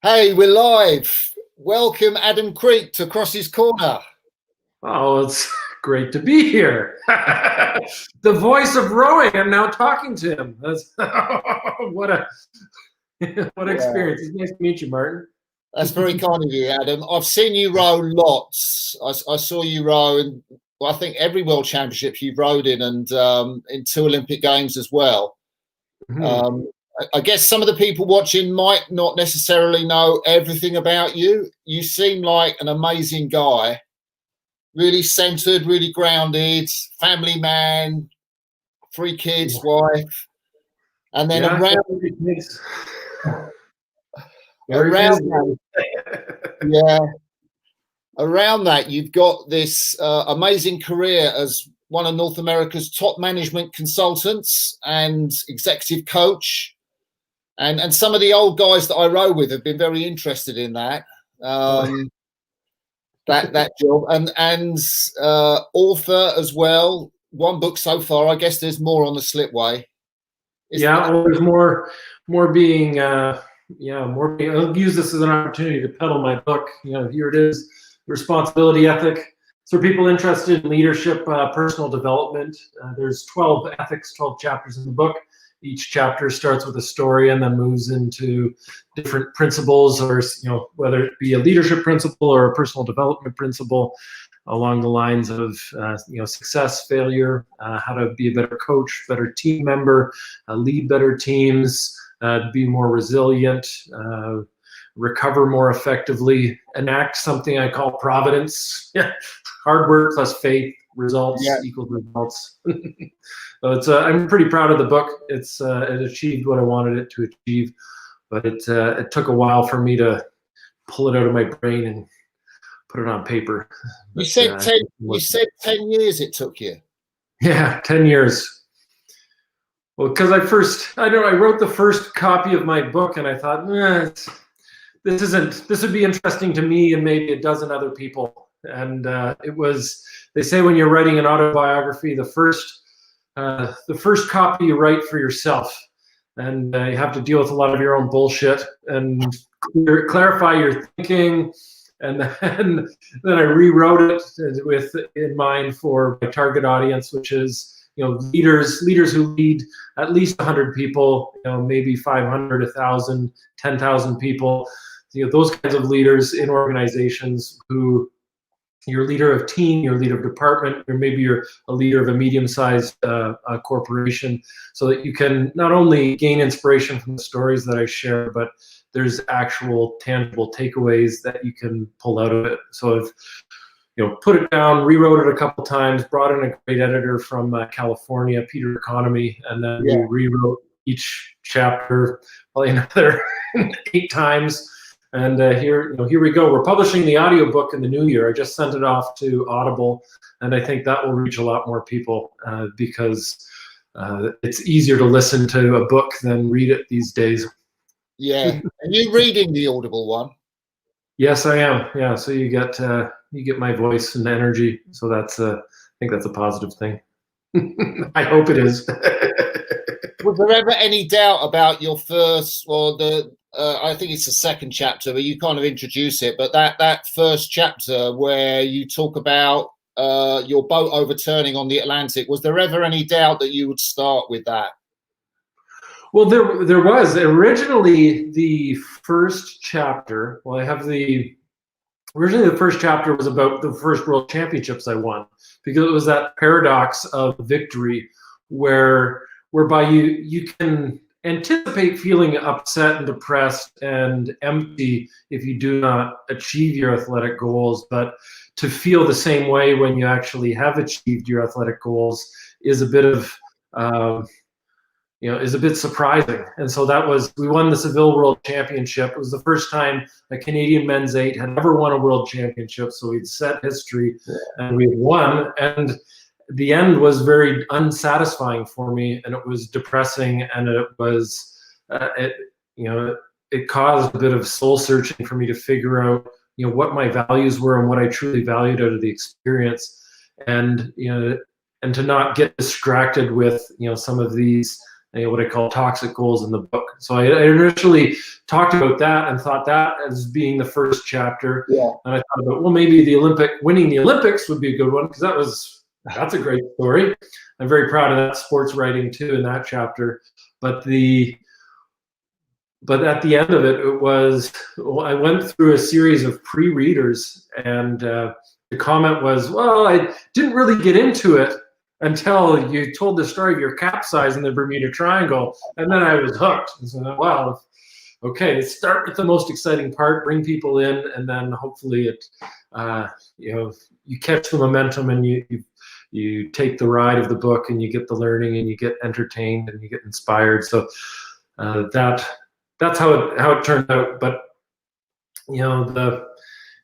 Hey, we're live. Welcome, Adam Kreek, to Crossy's Corner. Oh, it's great to be here. The voice of rowing. I'm now talking to him. That's what a what Wow. experience. It's nice to meet you, Martin. That's very kind of you, Adam. I've seen you row lots. I saw you row in, well, I think every World Championship you've rowed in, and in two Olympic Games as well. Mhm. I guess some of the people watching might not necessarily know everything about you. You seem like an amazing guy, really centered, really grounded, family man, three kids, wife, and then Yeah, around very busy. Very around busy. that, yeah, around that, you've got this amazing career as one of North America's top management consultants and executive coach. And some of the old guys that I row with have been very interested in that. Um, that job and author as well. One book so far. I guess there's more on the slipway. Is Yeah, that well, there's more being more being, I'll use this as an opportunity to peddle my book. Here it is, Responsibility Ethic. So for people interested in leadership, personal development, there's 12 ethics, 12 chapters in the book. Each chapter starts with a story and then moves into different principles, or whether it be a leadership principle or a personal development principle, along the lines of success, failure, how to be a better coach, better team member, lead better teams, be more resilient, recover more effectively, enact something I call providence. Hard work plus faith, yeah? results equals results. So I'm pretty proud of the book. It achieved what I wanted it to achieve, but it took a while for me to pull it out of my brain and put it on paper. You But said 10. You said 10 years it took you. yeah, 10 years. Well, because I wrote the first copy of my book and I thought, this would be interesting to me and maybe a dozen other people. And they say when you're writing an autobiography, the first copy you write for yourself, and you have to deal with a lot of your own bullshit and clarify your thinking. And then I rewrote it with in mind for my target audience, which is leaders who lead at least 100 people, maybe 500, 1,000, 10,000 people. Those kinds of leaders in organizations who you're a leader of team, you're a leader of department, or maybe you're a leader of a medium-sized corporation, so that you can not only gain inspiration from the stories that I share, but there's actual tangible takeaways that you can pull out of it. So I've put it down, rewrote it a couple times, brought in a great editor from California, Peter Economy, and then we Yeah. rewrote each chapter probably another 8 times. And here we go. We're publishing the audiobook in the new year. I just sent it off to Audible, and I think that will reach a lot more people because it's easier to listen to a book than read it these days. Yeah. Are you reading the Audible one? Yes, I am. Yeah, so you get my voice and energy. So I think that's a positive thing. I hope it is. Was there ever any doubt about your first, or I think it's the second chapter where you kind of introduce it, but that first chapter where you talk about your boat overturning on the Atlantic, was there ever any doubt that you would start with that? Well, there was originally the first chapter. Well, originally the first chapter was about the first World Championships I won, because it was that paradox of victory whereby you can anticipate feeling upset and depressed and empty if you do not achieve your athletic goals, but to feel the same way when you actually have achieved your athletic goals is a bit of is a bit surprising. And so we won the Seville World Championship. It was the first time a Canadian men's 8 had ever won a world championship. So we'd set history and we had won. And the end was very unsatisfying for me, and it was depressing, and it caused a bit of soul searching for me to figure out what my values were and what I truly valued out of the experience, and and to not get distracted with some of these what I call toxic goals in the book. So I initially talked about that and thought that as being the first chapter. Yeah. And I thought about, well, maybe winning the Olympics would be a good one, because that's a great story. I'm very proud of that sports writing too in that chapter. But at the end of it, I went through a series of pre-readers, and the comment was, well, I didn't really get into it until you told the story of your capsize in the Bermuda Triangle, and then I was hooked. And so, well, okay, start with the most exciting part, bring people in, and then hopefully you catch the momentum, and you take the ride of the book, and you get the learning, and you get entertained, and you get inspired. So that's how it turned out. But it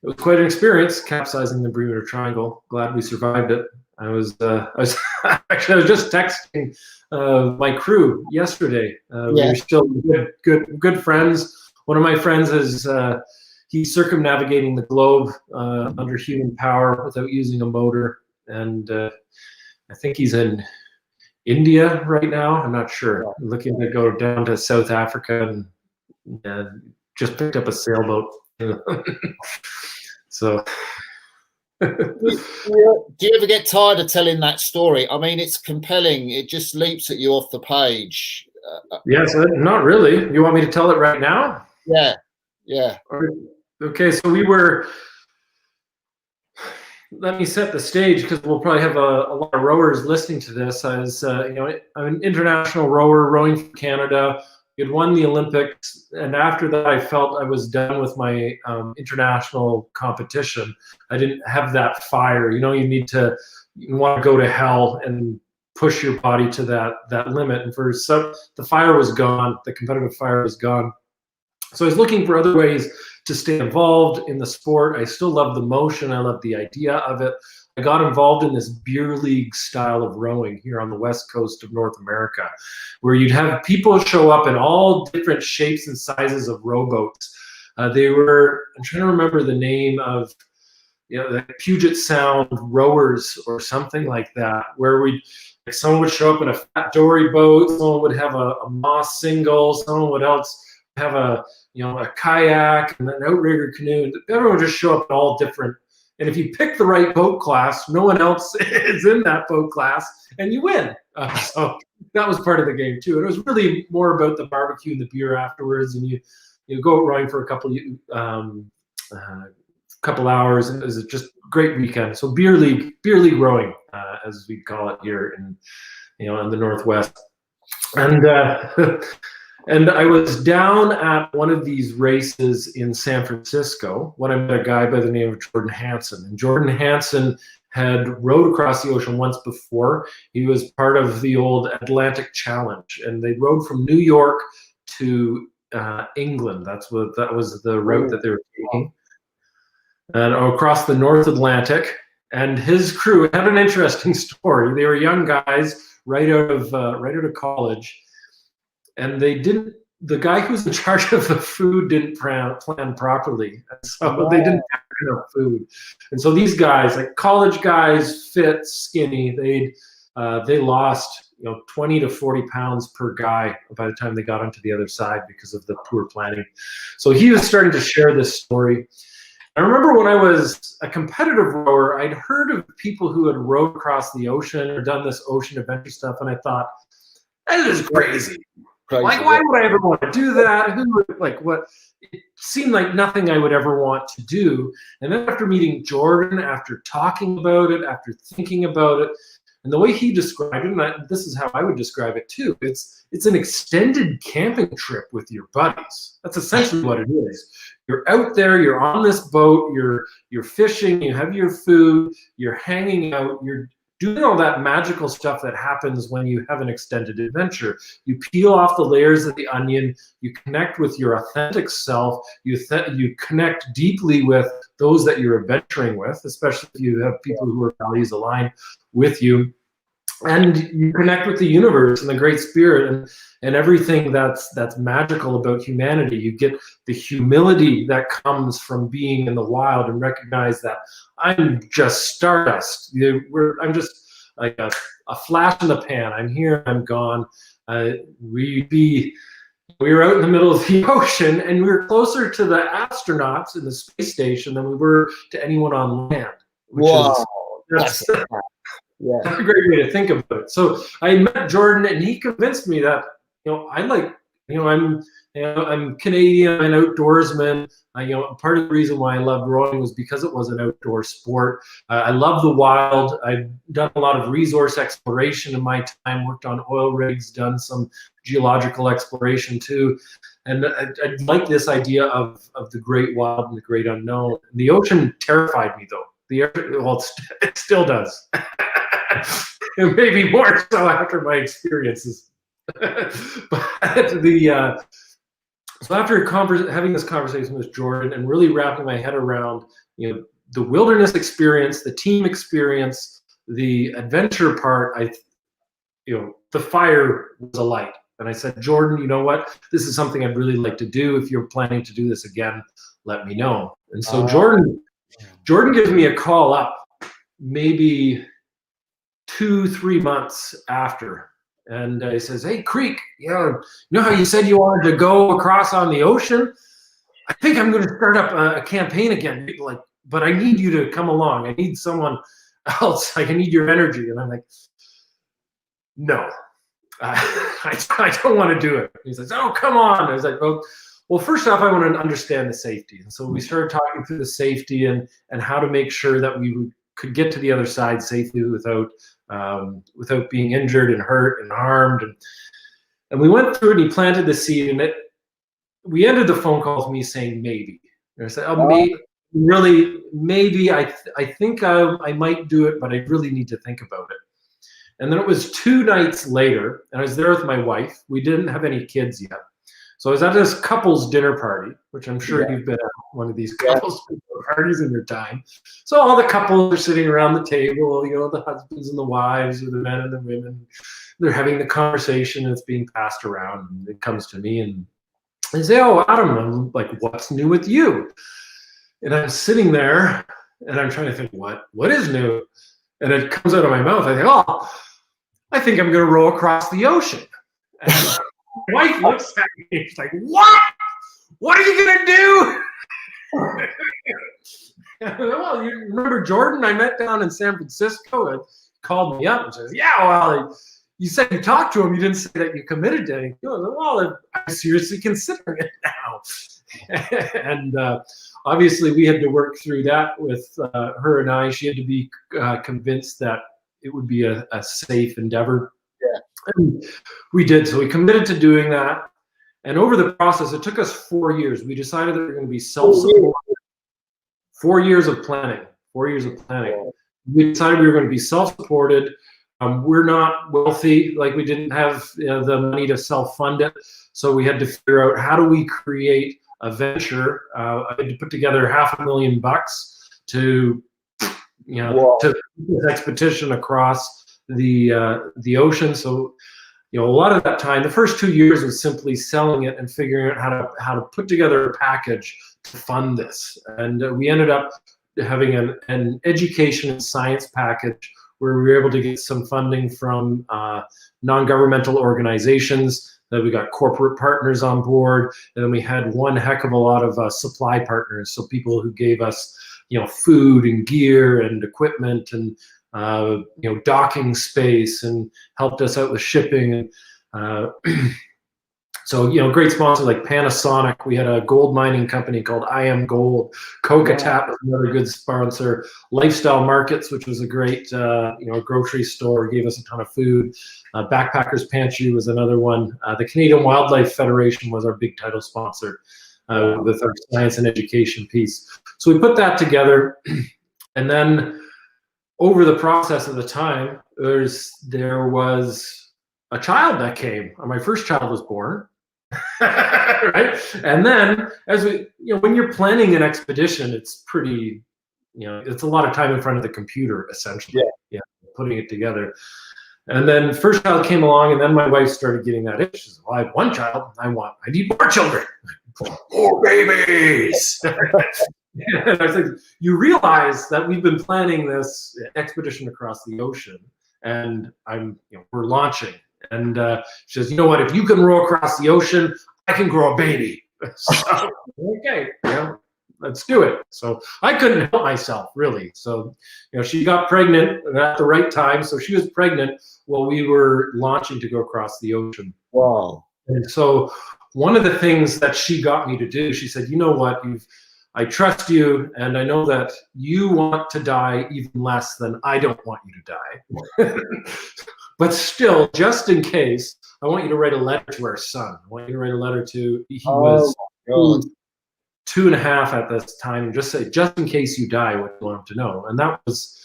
was quite an experience capsizing the Bermuda Triangle. Glad we survived it. I was just texting my crew yesterday. We were still good friends. One of my friends is he's circumnavigating the globe under human power without using a motor, and I think he's in India right now. I'm not sure. I'm looking to go down to South Africa, and just picked up a sailboat. So. Do you ever get tired of telling that story? I mean, it's compelling. It just leaps at you off the page. Yes, not really. You want me to tell it right now? Yeah. Okay, so let me set the stage, because we'll probably have a lot of rowers listening to this. I'm an international rower rowing for Canada. We had won the Olympics, and after that I felt I was done with my international competition. I didn't have that fire. You want to go to hell and push your body to that limit, and the fire was gone. The competitive fire was gone. So I was looking for other ways to stay involved in the sport. I still love the motion. I love the idea of it. I got involved in this beer league style of rowing here on the west coast of North America, where you'd have people show up in all different shapes and sizes of rowboats. I'm trying to remember the name of, the Puget Sound Rowers or something like that, where someone would show up in a fat dory boat, someone would have a Moss single, someone would else have a kayak and an outrigger canoe. Everyone would just show up in all different. And if you pick the right boat class, no one else is in that boat class, and you win. So that was part of the game too. And it was really more about the barbecue and the beer afterwards, and you go out rowing for a couple hours, and it was just a great weekend. So beer league rowing, as we call it here in the Northwest. And I was down at one of these races in San Francisco when I met a guy by the name of Jordan Hansen. And Jordan Hansen had rowed across the ocean once before. He was part of the old Atlantic Challenge, and they rowed from New York to England. That was the route that they were taking, and across the North Atlantic. And his crew had an interesting story. They were young guys right out of college. And the guy who's in charge of the food didn't plan properly. So they didn't have enough food. And so these guys, like college guys, fit, skinny, they lost 20 to 40 pounds per guy by the time they got onto the other side because of the poor planning. So he was starting to share this story. I remember when I was a competitive rower, I'd heard of people who had rowed across the ocean or done this ocean adventure stuff, and I thought, that is crazy. Like, why would I ever want to do that? What? It seemed like nothing I would ever want to do. And then after meeting Jordan, after talking about it, after thinking about it, and the way he described it, and this is how I would describe it too, it's an extended camping trip with your buddies. That's essentially what it is. You're out there, you're on this boat, you're fishing, you have your food, you're hanging out, you're doing all that magical stuff that happens when you have an extended adventure. You peel off the layers of the onion, you connect with your authentic self, you connect deeply with those that you're adventuring with, especially if you have people who are values aligned with you. And you connect with the universe and the great spirit and everything that's magical about humanity. You get the humility that comes from being in the wild and recognize that I'm just stardust. I'm just like a flash in the pan. I'm here, I'm gone. we were out in the middle of the ocean, and we were closer to the astronauts in the space station than we were to anyone on land. Wow. That's a great way to think about it. So I met Jordan, and he convinced me that, I'm Canadian, I'm an outdoorsman. Part of the reason why I loved rowing was because it was an outdoor sport. I love the wild. I've done a lot of resource exploration in my time, worked on oil rigs, done some geological exploration too. And I like this idea of the great wild and the great unknown. The ocean terrified me, though. It still does. And maybe more so after my experiences. So after having this conversation with Jordan and really wrapping my head around, the wilderness experience, the team experience, the adventure part, the fire was alight. And I said, Jordan, you know what? This is something I'd really like to do. If you're planning to do this again, let me know. And so Jordan gives me a call up maybe 2-3 months after. And he says, hey, Kreek, you know how you said you wanted to go across on the ocean? I think I'm going to start up a campaign again. But I need you to come along. I need someone else. I need your energy. And I'm like, no, I don't want to do it. He says, oh, come on. I was like, well, first off, I want to understand the safety. And so we started talking through the safety and how to make sure that we could get to the other side safely without being injured and hurt and harmed. And we went through it, and he planted the seed, and we ended the phone call with me saying maybe. And I said, maybe I think I might do it, but I really need to think about it. And then it was 2 nights later, and I was there with my wife. We didn't have any kids yet. So I was at this couple's dinner party, which I'm sure you've been at one of these couples parties in your time. So all the couples are sitting around the table, the husbands and the wives, or the men and the women. They're having the conversation, and it's being passed around. And it comes to me, and they say, oh, Adam, I'm like, what's new with you? And I'm sitting there, and I'm trying to think, what is new? And it comes out of my mouth. I think, I think I'm going to row across the ocean. And my wife looks at me. She's like, what? What are you going to do? Well, you remember Jordan I met down in San Francisco and called me up and says, you said you talked to him. You didn't say that you committed to anything. Well, I'm seriously considering it now. And obviously we had to work through that with her and I. She had to be convinced that it would be a safe endeavor. Yeah. And we did. So we committed to doing that. And over the process, it took us 4 years. We decided that we were going to be self-supported. 4 years of planning. 4 years of planning. We decided we were going to be self-supported. We're not wealthy. We didn't have the money to self-fund it. So we had to figure out, how do we create a venture? I had to put together $500,000 to to this expedition across the ocean. So a lot of that time, the first 2 years, was simply selling it and figuring out how to put together a package to fund this. And we ended up having an education and science package where we were able to get some funding from non-governmental organizations. Then we got corporate partners on board, and then we had one heck of a lot of supply partners. So people who gave us, food and gear and equipment and docking space, and helped us out with shipping. And so great sponsors like Panasonic. We had a gold mining company called I Am Gold. Coca-Tap was another good sponsor. Lifestyle Markets, which was a great grocery store, gave us a ton of food. Backpackers Pantry was another one. The Canadian Wildlife Federation was our big title sponsor with our science and education piece. So we put that together, and then over the process of the time, there was a child that came. My first child was born. Right? And then, as we, when you're planning an expedition, it's pretty, it's a lot of time in front of the computer, essentially. Yeah, putting it together. And then first child came along, and then my wife started getting that itch. She said, well, I have one child. I need more children. More babies. And I said, you realize that we've been planning this expedition across the ocean, and we're launching. And she says, you know what, if you can row across the ocean, I can grow a baby. So, okay, yeah, let's do it. So I couldn't help myself, really. So, she got pregnant at the right time. So she was pregnant while we were launching to go across the ocean. Wow. And so one of the things that she got me to do, she said, you know what, I trust you, and I know that you want to die even less than I don't want you to die. But still, just in case, I want you to write a letter to our son. I want you to write a letter to, he was 2.5 at this time, and just say, just in case you die, what you want him to know. And that was,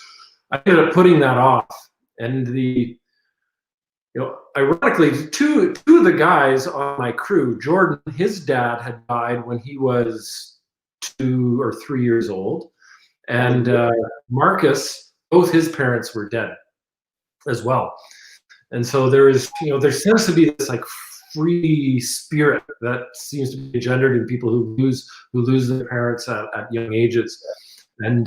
I ended up putting that off. And ironically, two of the guys on my crew, Jordan, his dad had died when he was 2 or 3 years old. And Marcus, both his parents were dead as well. And so there seems to be this like free spirit that seems to be engendered in people who lose their parents at young ages. And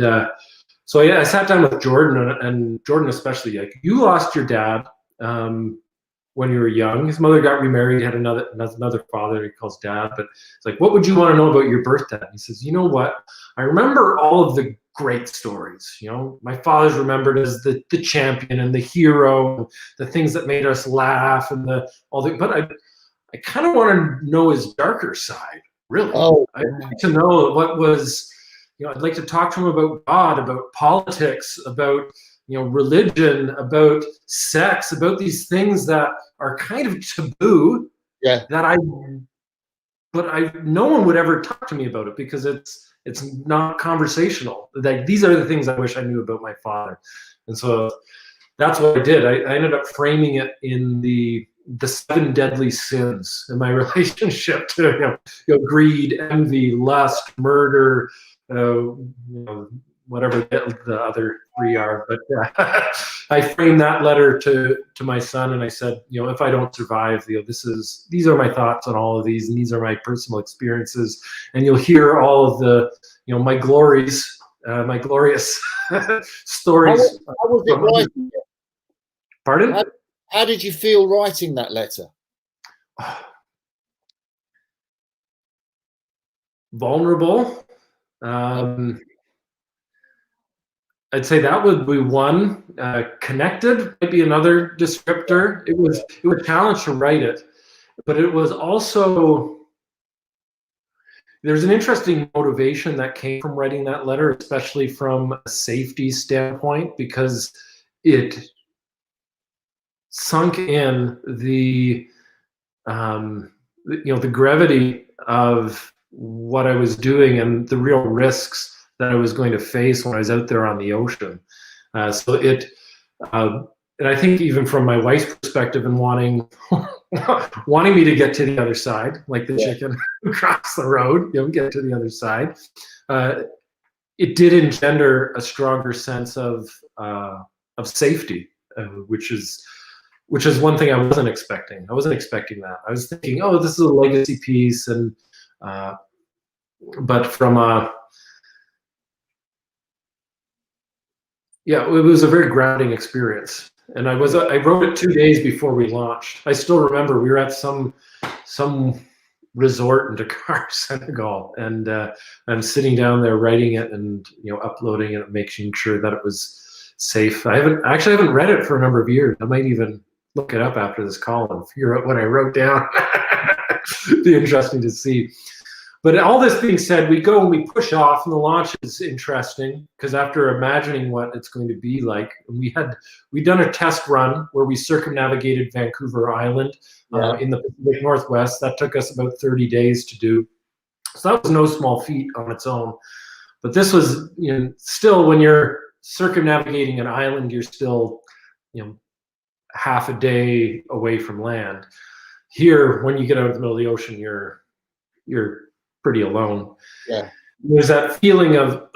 so I sat down with Jordan, and Jordan especially, like, you lost your dad when you were young. His mother got remarried, had another father he calls dad, but it's like, what would you want to know about your birth dad? He says, you know what? I remember all of the great stories. My father's remembered as the champion and the hero, and the things that made us laugh, and but I kind of want to know his darker side, really. I'd like to know what was, I'd like to talk to him about God, about politics, about religion, about sex, about these things that are kind of taboo. Yeah. But no one would ever talk to me about it because it's not conversational. Like, these are the things I wish I knew about my father. And so that's what I did. I ended up framing it in the 7 deadly sins in my relationship to greed, envy, lust, murder, whatever the other 3 are. But I framed that letter to my son, and I said, if I don't survive, these are my thoughts on all of these, and these are my personal experiences, and you'll hear all of the my glories, my glorious stories. How was it writing? Pardon? How did you feel writing that letter? Vulnerable. I'd say that would be one. Connected might be another descriptor. It was a challenge to write it, but it was also, there's an interesting motivation that came from writing that letter, especially from a safety standpoint, because it sunk in the gravity of what I was doing and the real risks that I was going to face when I was out there on the ocean. And I think even from my wife's perspective and wanting me to get to the other side, like the chicken across the road, get to the other side, it did engender a stronger sense of safety, which is one thing I wasn't expecting. I wasn't expecting that. I was thinking, oh, this is a legacy piece, and but from it was a very grounding experience. And I wrote it 2 days before we launched. I still remember we were at some resort in Dakar, Senegal, and I'm sitting down there writing it and uploading it, making sure that it was safe. I haven't read it for a number of years. I might even look it up after this call and figure out what I wrote down. It'd be interesting to see. But all this being said, we go and we push off, and the launch is interesting because after imagining what it's going to be like, we'd done a test run where we circumnavigated Vancouver Island in the Pacific Northwest. That took us about 30 days to do. So that was no small feat on its own. But this was, still when you're circumnavigating an island, you're still, half a day away from land. Here, when you get out of the middle of the ocean, you're pretty alone. Yeah. There's that feeling of,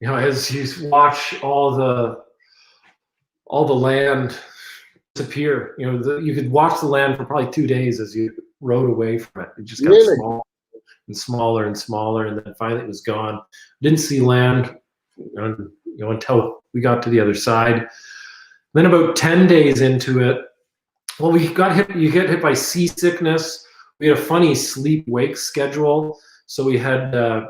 as you watch all the land disappear. You could watch the land for probably 2 days as you rode away from it. It just got smaller and smaller and smaller, and then finally it was gone. Didn't see land, until we got to the other side. Then about 10 days into it, Well, we got hit. You get hit by seasickness. We had a funny sleep-wake schedule, so we had it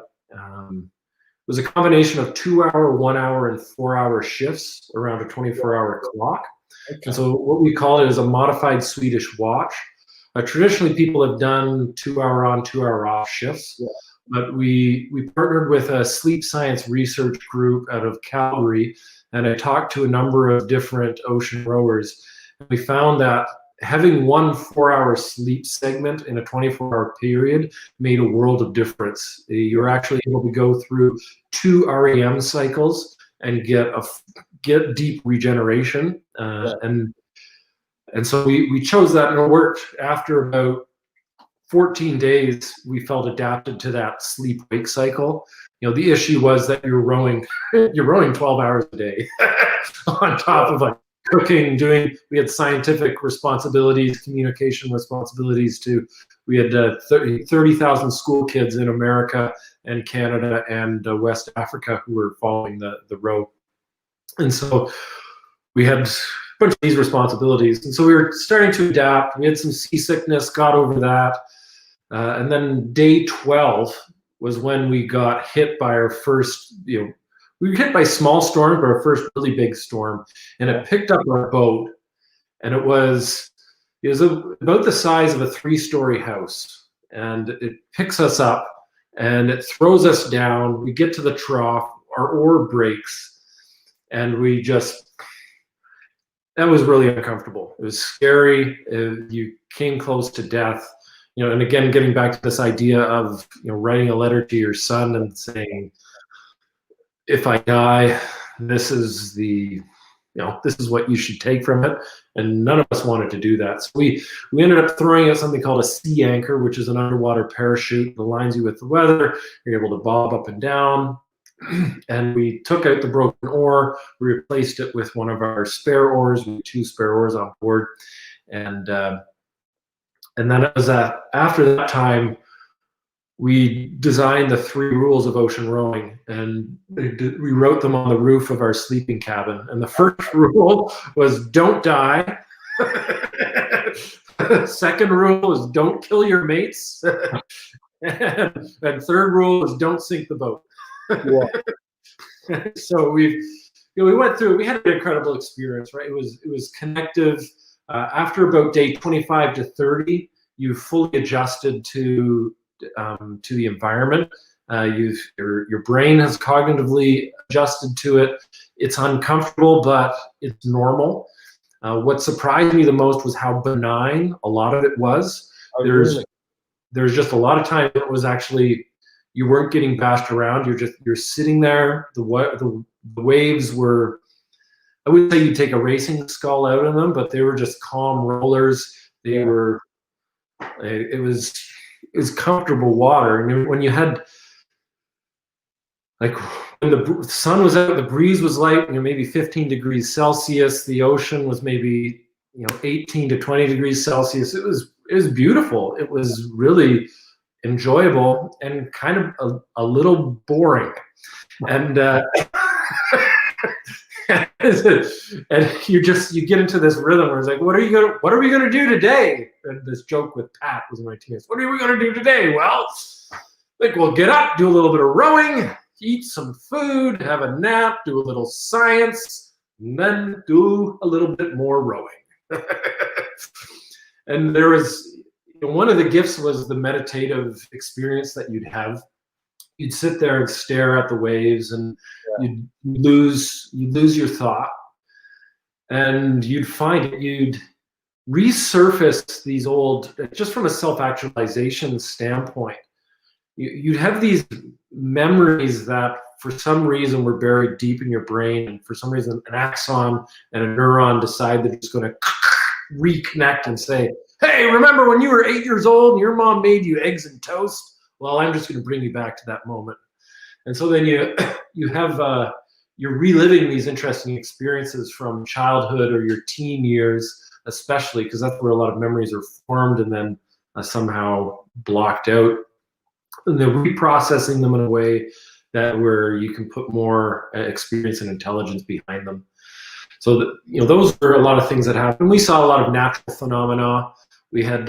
was a combination of 2-hour, 1-hour, and 4-hour shifts around a 24-hour clock. Okay. And so what we call it is a modified Swedish watch. Traditionally, people have done 2-hour on, 2-hour off shifts, Yeah. but we partnered with a sleep science research group out of Calgary, and I talked to a number of different ocean rowers. We found that having one 4-hour sleep segment in a 24-hour period made a world of difference. You're actually able to go through 2 REM cycles and get deep regeneration. And so we chose that, and it worked. After about 14 days, we felt adapted to that sleep-wake cycle. The issue was that you're rowing 12 hours a day on top of cooking, we had scientific responsibilities, communication responsibilities too. We had 30,000 school kids in America and Canada and West Africa who were following the row. And so we had a bunch of these responsibilities. And so we were starting to adapt. We had some seasickness, got over that. And then day 12 was when we got hit by our first, we were hit by small storms, but our first really big storm, and it picked up our boat, and it was about the size of a 3-story house, and it picks us up, and it throws us down. We get to the trough, our oar breaks, and that was really uncomfortable. It was scary. You came close to death, and again, getting back to this idea of, writing a letter to your son and saying, if I die, this is what you should take from it. And none of us wanted to do that. So we ended up throwing out something called a sea anchor, which is an underwater parachute that aligns you with the weather. You're able to bob up and down. And we took out the broken oar. We replaced it with one of our spare oars. We had 2 spare oars on board. And then it was after that time, we designed the 3 rules of ocean rowing, and we wrote them on the roof of our sleeping cabin. And the first rule was don't die. Second rule is don't kill your mates. and third rule is don't sink the boat. Yeah. So we went through. We had an incredible experience, right? It was connective. After about day 25 to 30, you fully adjusted to the environment. Your brain has cognitively adjusted to it. It's uncomfortable, but it's normal. What surprised me the most was how benign a lot of it was. There's just a lot of time it was actually, you weren't getting bashed around. You're sitting there. The waves were, I wouldn't say you take a racing skull out of them, but they were just calm rollers. They were, it was comfortable water. And when you had, when the sun was out, the breeze was light, maybe 15 degrees Celsius. The ocean was maybe 18 to 20 degrees Celsius. It was beautiful. It was really enjoyable and kind of a little boring. And and you get into this rhythm where it's like, what are we gonna do today? And this joke with Pat was my teammates. What are we gonna do today? Well, we'll get up, do a little bit of rowing, eat some food, have a nap, do a little science, and then do a little bit more rowing. And there was, one of the gifts was the meditative experience that you'd have. You'd sit there and stare at the waves, and you'd lose your thought, and you'd resurface these old, just from a self-actualization standpoint, you'd have these memories that for some reason were buried deep in your brain, and for some reason an axon and a neuron decide that it's going to reconnect and say, hey, remember when you were 8 years old and your mom made you eggs and toast? Well, I'm just going to bring you back to that moment. And so then you're reliving these interesting experiences from childhood or your teen years, especially, because that's where a lot of memories are formed and then somehow blocked out. And they're reprocessing them in a way that where you can put more experience and intelligence behind them. So those were a lot of things that happened. We saw a lot of natural phenomena. We had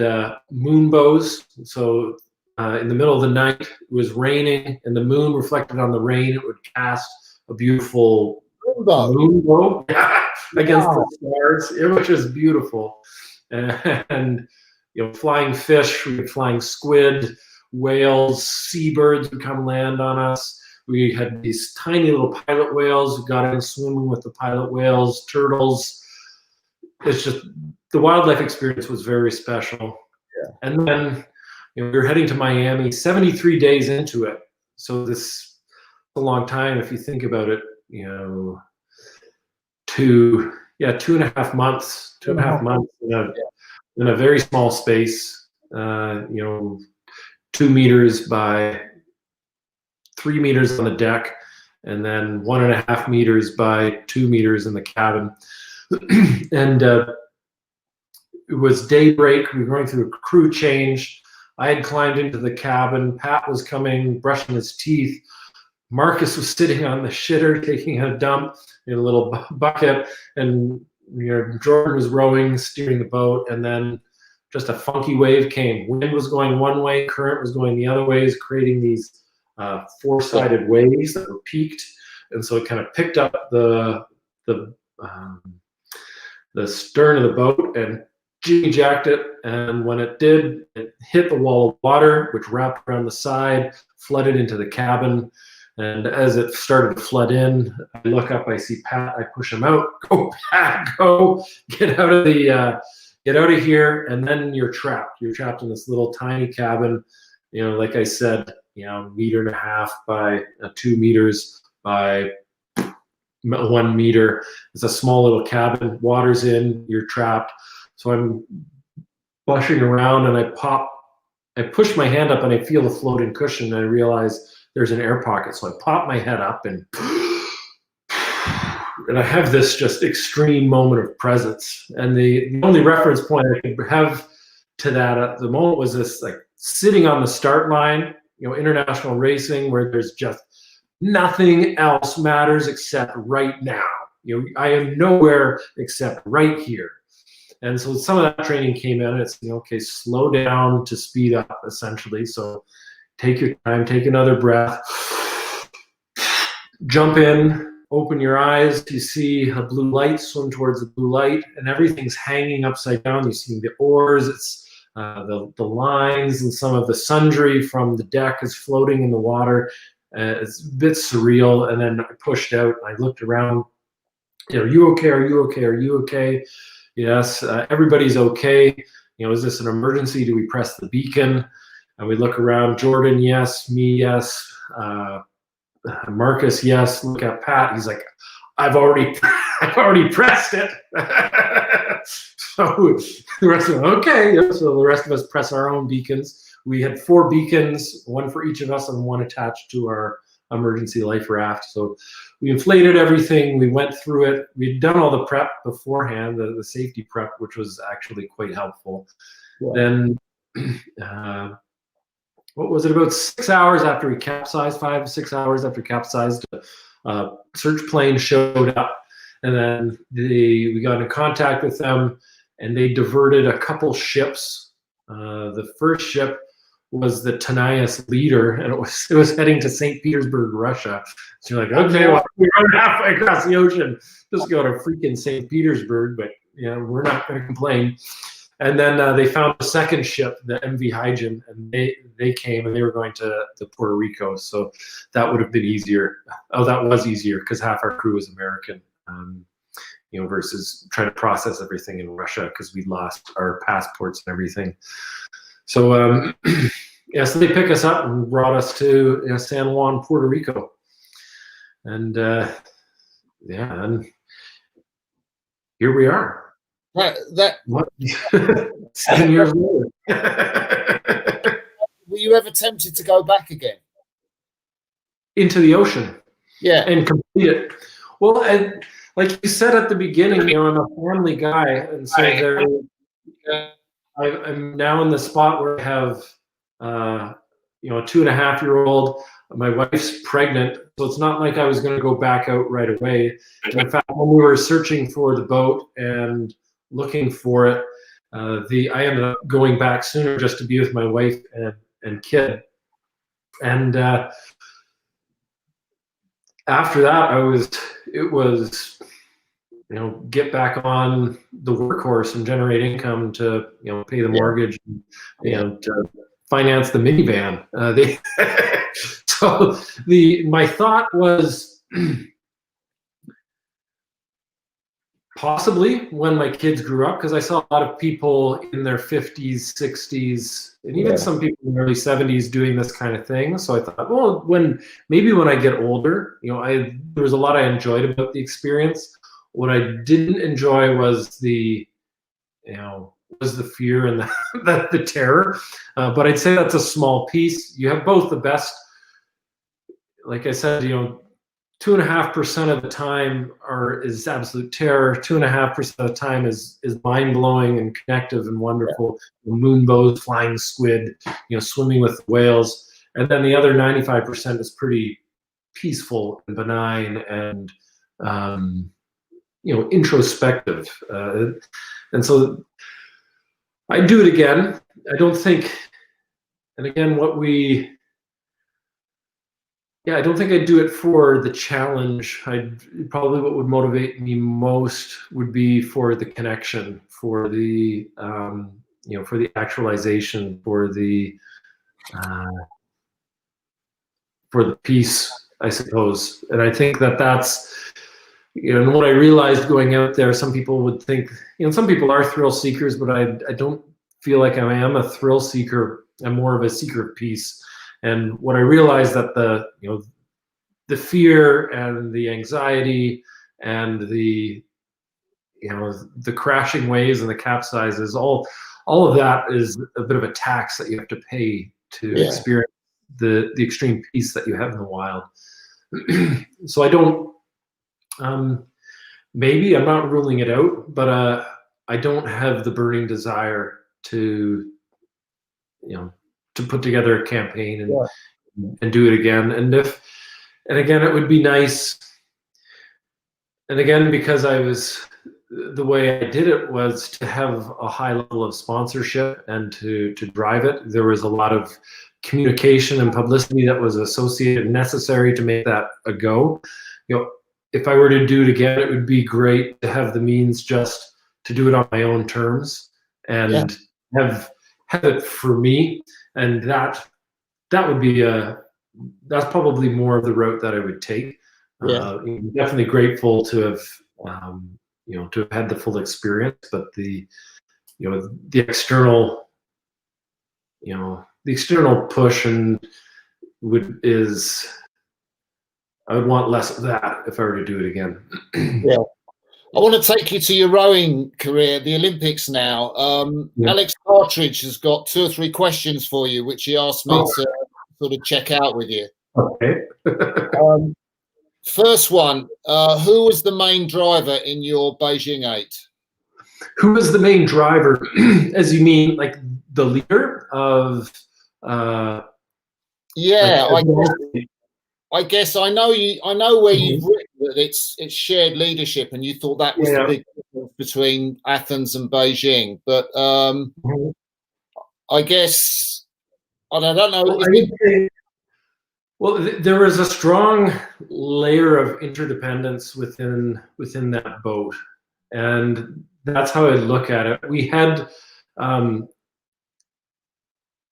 moonbows. So in the middle of the night, it was raining, and the moon reflected on the rain. It would cast a beautiful moonbow against the stars. It was just beautiful. And flying fish, we had flying squid, whales, seabirds would come land on us. We had these tiny little pilot whales. We got in swimming with the pilot whales, turtles. It's just, the wildlife experience was very special. Yeah. And then we were heading to Miami, 73 days into it. So this is a long time if you think about it. 2.5 months. 2.5 months in a very small space. 2 meters by 3 meters on the deck, and then 1.5 meters by 2 meters in the cabin. And it was daybreak. We were going through a crew change. I had climbed into the cabin. Pat was coming, brushing his teeth. Marcus was sitting on the shitter, taking a dump in a little bucket, and Jordan was rowing, steering the boat, and then just a funky wave came. Wind was going one way, current was going the other ways, creating these four-sided waves that were peaked, and so it kind of picked up the stern of the boat and Jimmy jacked it, and when it did, it hit the wall of water, which wrapped around the side, flooded into the cabin. And as it started to flood in, I look up, I see Pat, I push him out. Go, Pat, go! Get out of here, and then you're trapped. You're trapped in this little tiny cabin. Like I said, 1.5 meters by 2 meters by 1 meter. It's a small little cabin. Water's in. You're trapped. So I'm bushing around, and I push my hand up, and I feel the floating cushion, and I realize there's an air pocket. So I pop my head up, and I have this just extreme moment of presence. And the only reference point I could have to that at the moment was this, like, sitting on the start line, international racing, where there's just nothing else matters except right now. I am nowhere except right here. And so some of that training came in. It's, okay, slow down to speed up, essentially. So take your time, take another breath, jump in, open your eyes. You see a blue light, swim towards the blue light, and everything's hanging upside down. You see the oars, it's the lines, and some of the sundry from the deck is floating in the water. It's a bit surreal. And then I pushed out, and I looked around. Are you okay? Are you okay? Are you okay? Yes, everybody's okay. Is this an emergency? Do we press the beacon? And we look around. Jordan, yes. Me, yes. Marcus, yes. Look at Pat. He's like, I've already pressed it. So the rest of them, okay. So the rest of us press our own beacons. We had 4 beacons, one for each of us, and one attached to our emergency life raft. So we inflated everything. We went through it. We'd done all the prep beforehand, the safety prep, which was actually quite helpful. Yeah. Then, what was it, about 6 hours after we capsized, 5 to 6 hours after capsized, search plane showed up, and then we got in contact with them, and they diverted a couple ships. The first ship was the Tanais Leader, and it was heading to St. Petersburg, Russia. So you're like, okay, well, we're halfway across the ocean. Just go to freaking St. Petersburg, but we're not going to complain. And then they found a second ship, the MV Hygiene, and they came, and they were going to Puerto Rico. So that would have been easier. Oh, that was easier because half our crew was American, versus trying to process everything in Russia because we lost our passports and everything. So so they pick us up and brought us to San Juan, Puerto Rico, and and here we are. What? 7 years later. Were you ever tempted to go back again into the ocean? Yeah, and complete it. Well, like you said at the beginning, I'm a family guy, and so I'm now in the spot where I have a 2.5-year-old. My wife's pregnant, so it's not like I was going to go back out right away. And in fact, when we were searching for the boat and looking for it, I ended up going back sooner just to be with my wife and kid. And after that, it was get back on the workhorse and generate income to pay the mortgage and to finance the minivan. So my thought was possibly when my kids grew up, because I saw a lot of people in their 50s, 60s, and even some people in their early 70s doing this kind of thing. So I thought, well, maybe when I get older, there was a lot I enjoyed about the experience. What I didn't enjoy was the fear and the terror. But I'd say that's a small piece. You have both the best. Like I said, 2.5% of the time is absolute terror. 2.5% of the time is mind blowing and connective and wonderful. Moonbows, flying squid, swimming with whales, and then the other 95% is pretty peaceful and benign and introspective. And so I'd do it again. I don't think, and again, I don't think I'd do it for the challenge. Probably what would motivate me most would be for the connection, for the for the actualization, for the peace, I suppose. And I think that's and what I realized going out there. Some people would think, some people are thrill seekers, but I don't feel like I am a thrill seeker. I'm more of a seeker of peace. And what I realized that the fear and the anxiety and the crashing waves and the capsizes, all of that is a bit of a tax that you have to pay to experience the extreme peace that you have in the wild. So I don't. Maybe I'm not ruling it out, but I don't have the burning desire to put together a campaign and do it again. And again, it would be nice. And again, because the way I did it was to have a high level of sponsorship and to drive it. There was a lot of communication and publicity that was associated and necessary to make that a go. If I were to do it again, it would be great to have the means just to do it on my own terms and have it for me. And that would be that's probably more of the route that I would take. Definitely grateful to have to have had the full experience, but the external push I would want less of that if I were to do it again. I want to take you to your rowing career, the Olympics now. Alex Partridge has got 2 or 3 questions for you, which he asked me to sort of check out with you. Okay. First one, who was the main driver in your Beijing 8? Who was the main driver? As you mean, like the leader of? I guess I know you. I know where you've written that it's shared leadership, and you thought that was the big difference between Athens and Beijing. But I guess I don't know. Well, there was a strong layer of interdependence within that boat, and that's how I look at it. We had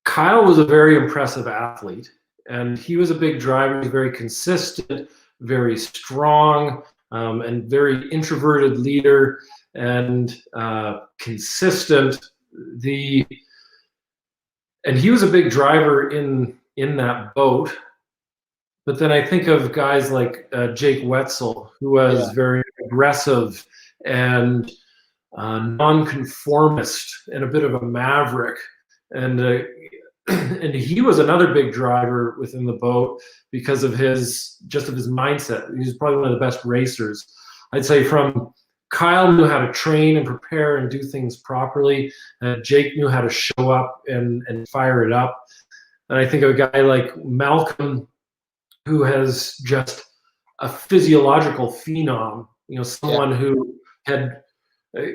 Kyle was a very impressive athlete. And he was a big driver. He was very consistent, very strong, and very introverted leader, and consistent. And he was a big driver in that boat. But then I think of guys like Jake Wetzel, who was very aggressive and nonconformist and a bit of a maverick, and he was another big driver within the boat because of his mindset. He was probably one of the best racers. I'd say from Kyle knew how to train and prepare and do things properly. Jake knew how to show up and fire it up. And I think of a guy like Malcolm, who has just a physiological phenom, someone who had,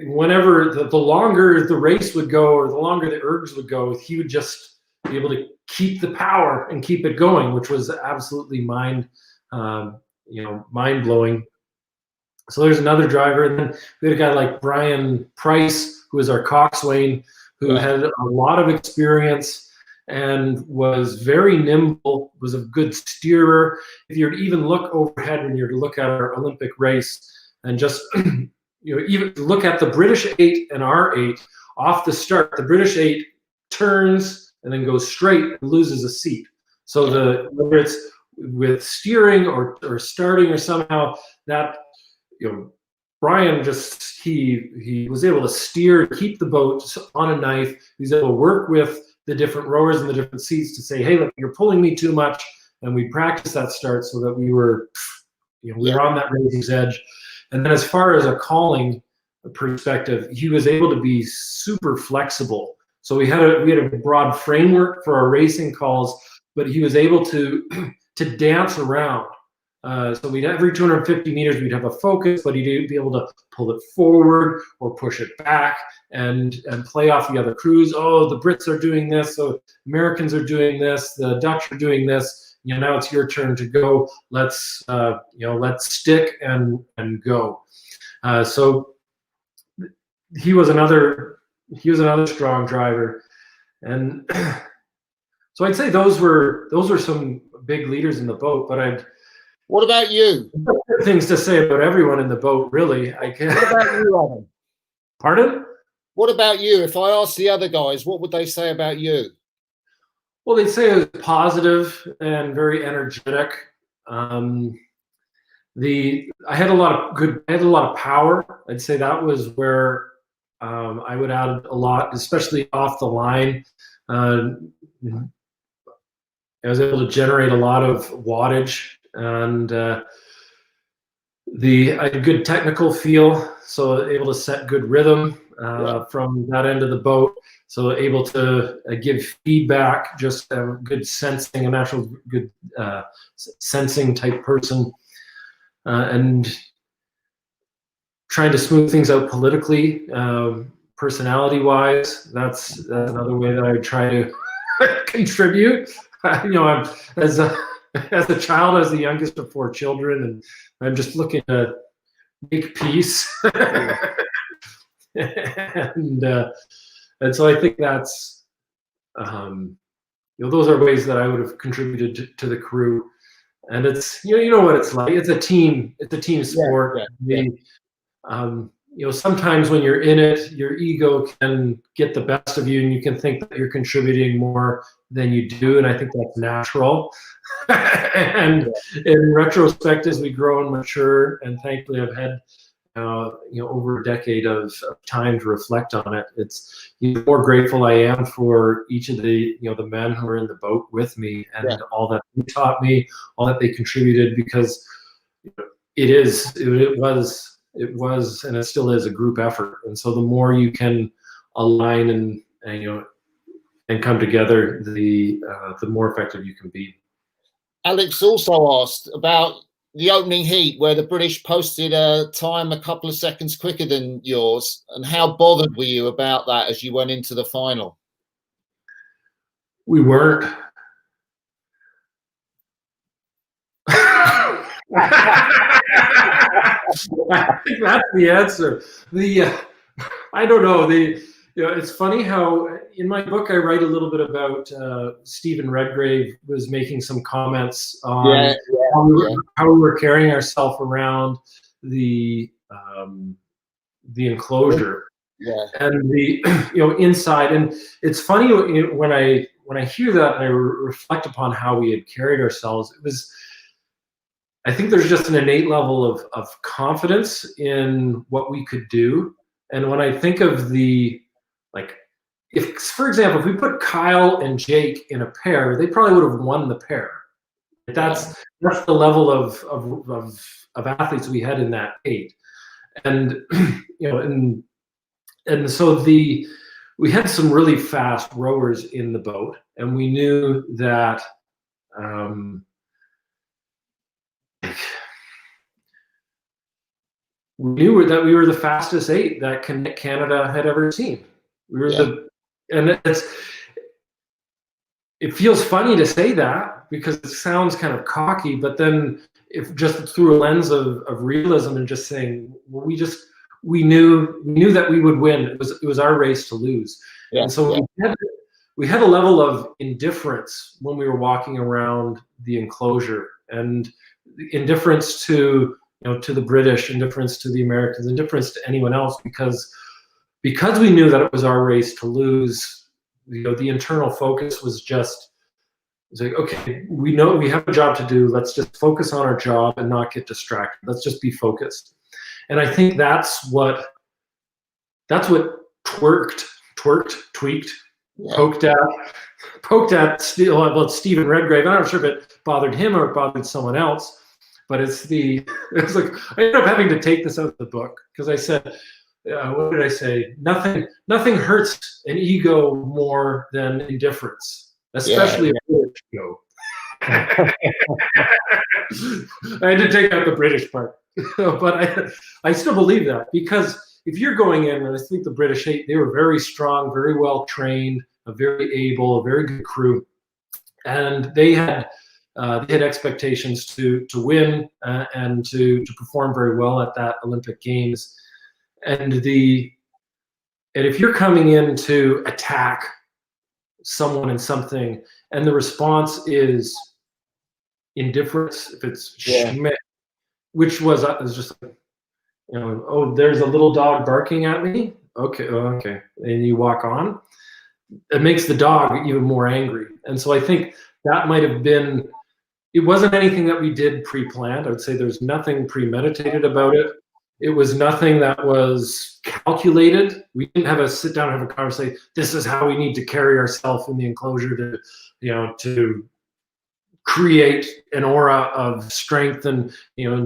whenever the longer the race would go or the longer the ergs would go, he would just be able to keep the power and keep it going, which was absolutely mind-blowing. So there's another driver. And then we had a guy like Brian Price, who is our coxswain, who had a lot of experience and was very nimble, was a good steerer. If you were to even look overhead when you're to look at our Olympic race and just even look at the British 8 and our 8 off the start, the British 8 turns and then goes straight and loses a seat. So whether it's with steering or starting or somehow that, Brian just, he was able to steer, keep the boat on a knife. He was able to work with the different rowers in the different seats to say, hey, look, you're pulling me too much. And we practiced that start so that we were, we were on that razor's edge. And then as far as a calling perspective, he was able to be super flexible. So we had a broad framework for our racing calls, but he was able to dance around. So we'd every 250 meters we'd have a focus, but he'd be able to pull it forward or push it back and play off the other crews. Oh, the Brits are doing this, so Americans are doing this, the Dutch are doing this. Now it's your turn to go. Let's stick and go. So he was another strong driver, and so I'd say those were some big leaders in the boat. But what about you? Things to say about everyone in the boat, really. What about you, Adam? Pardon? What about you? If I asked the other guys, what would they say about you? Well, they'd say it was positive and very energetic. I had a lot of power. I'd say that was where I would add a lot, especially off the line. I was able to generate a lot of wattage, and I had a good technical feel, so able to set good rhythm from that end of the boat. So able to give feedback, just good sensing, a natural good sensing type person, and trying to smooth things out politically, personality-wise. That's another way that I would try to contribute. I'm as a child, I was the youngest of 4 children, and I'm just looking to make peace. And so I think that's, those are ways that I would have contributed to the crew. And it's, you know what it's like. It's a team sport. Sometimes when you're in it, your ego can get the best of you, and you can think that you're contributing more than you do. And I think that's natural. And in retrospect, as we grow and mature, and thankfully I've had over a decade of time to reflect on it, it's the more grateful I am for each of the the men who are in the boat with me, and all that they taught me, all that they contributed, because it was and it still is a group effort. And so the more you can align and come together, the more effective you can be. Alex also asked about the opening heat, where the British posted a time a couple of seconds quicker than yours, and how bothered were you about that as you went into the final? We weren't. I think that's the answer. I don't know. It's funny how in my book I write a little bit about Stephen Redgrave was making some comments on how we were carrying ourselves around the enclosure and the inside. And it's funny when I hear that and I reflect upon how we had carried ourselves. I think there's just an innate level of confidence in what we could do. And when I think of if, for example, if we put Kyle and Jake in a pair, they probably would have won the pair. That's the level of athletes we had in that 8. And and so we had some really fast rowers in the boat. and we knew that we were the fastest 8 that Canada had ever seen. We were and it feels funny to say that because it sounds kind of cocky, but then if just through a lens of realism and just saying, well, we knew that we would win. It was our race to lose. And so we had a level of indifference when we were walking around the enclosure, and indifference to to the British, indifference to the Americans, indifference to anyone else, because we knew that it was our race to lose. The internal focus was just, it's like, okay, we know we have a job to do. Let's just focus on our job and not get distracted. Let's just be focused. And I think that's what tweaked, poked at Stephen Redgrave. I'm not sure if it bothered him or it bothered someone else, but it's like I ended up having to take this out of the book because I said, what did I say? Nothing hurts an ego more than indifference, especially a British ego. I had to take out the British part, but I still believe that, because if you're going in, and I think the British, they were very strong, very well trained, a very able, a very good crew, and they had expectations to win and to perform very well at that Olympic Games. And if you're coming in to attack someone in something, and the response is indifference, if it's Schmidt, which was just like, oh, there's a little dog barking at me. Okay, and you walk on. It makes the dog even more angry. And so I think that might have been. It wasn't anything that we did pre-planned. I would say there's nothing premeditated about it. It was nothing that was calculated. We didn't have a sit down and have a conversation. This is how we need to carry ourselves in the enclosure to create an aura of strength and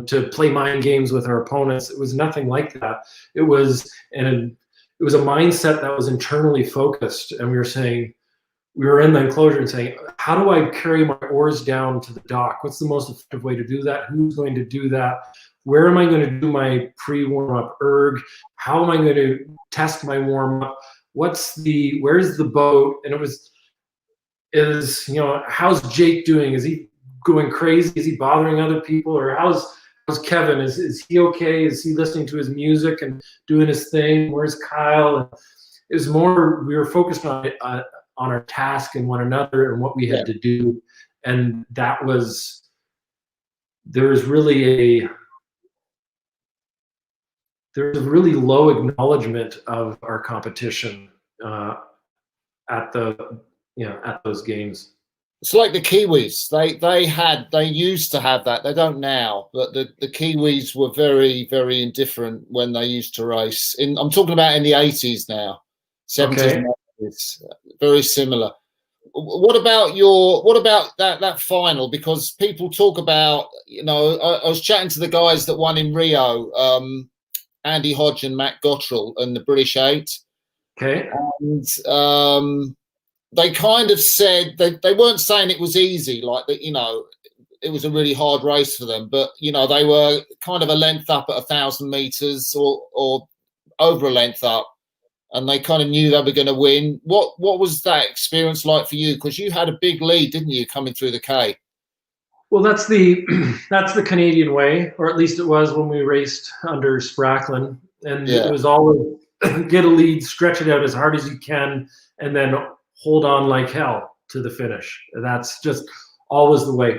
to play mind games with our opponents. It was nothing like that. It was a mindset that was internally focused, and we were in the enclosure and saying, how do I carry my oars down to the dock? What's the most effective way to do that? Who's going to do that? Where am I going to do my pre-warm-up erg? How am I going to test my warm-up? Where's the boat? And how's Jake doing? Is he going crazy? Is he bothering other people? Or how's Kevin? Is he okay? Is he listening to his music and doing his thing? Where's Kyle? And it was more, we were focused on our task and one another and what we had to do. And there was really a low acknowledgement of our competition at those games. It's like the Kiwis. They used to have that. They don't now, but the Kiwis were very, very indifferent when they used to race. I'm talking about in the 80s now, 70s and 80s. Very similar. What about that final? Because people talk about, I was chatting to the guys that won in Rio, Andy Hodge and Matt Gottrell and the British 8. Okay. And they kind of said they weren't saying it was easy, like that, it was a really hard race for them, but they were kind of a length up at 1,000 meters or over a length up, and they kind of knew they were going to win. What was that experience like for you? Because you had a big lead, didn't you, coming through the K? Well, that's the Canadian way, or at least it was when we raced under Spracklin, and it was always get a lead, stretch it out as hard as you can, and then hold on like hell to the finish. That's just always the way.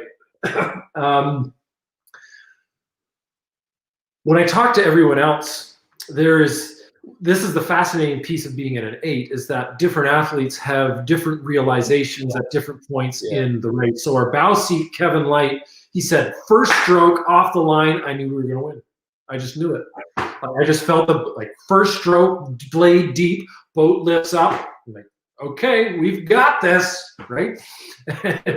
When I talk to everyone else, this is the fascinating piece of being in an 8, is that different athletes have different realizations at different points in the race. So our bow seat, Kevin Light, he said, first stroke off the line, I knew we were going to win. I just knew it. I just felt the first stroke, blade deep, boat lifts up. I'm like, okay, we've got this, right?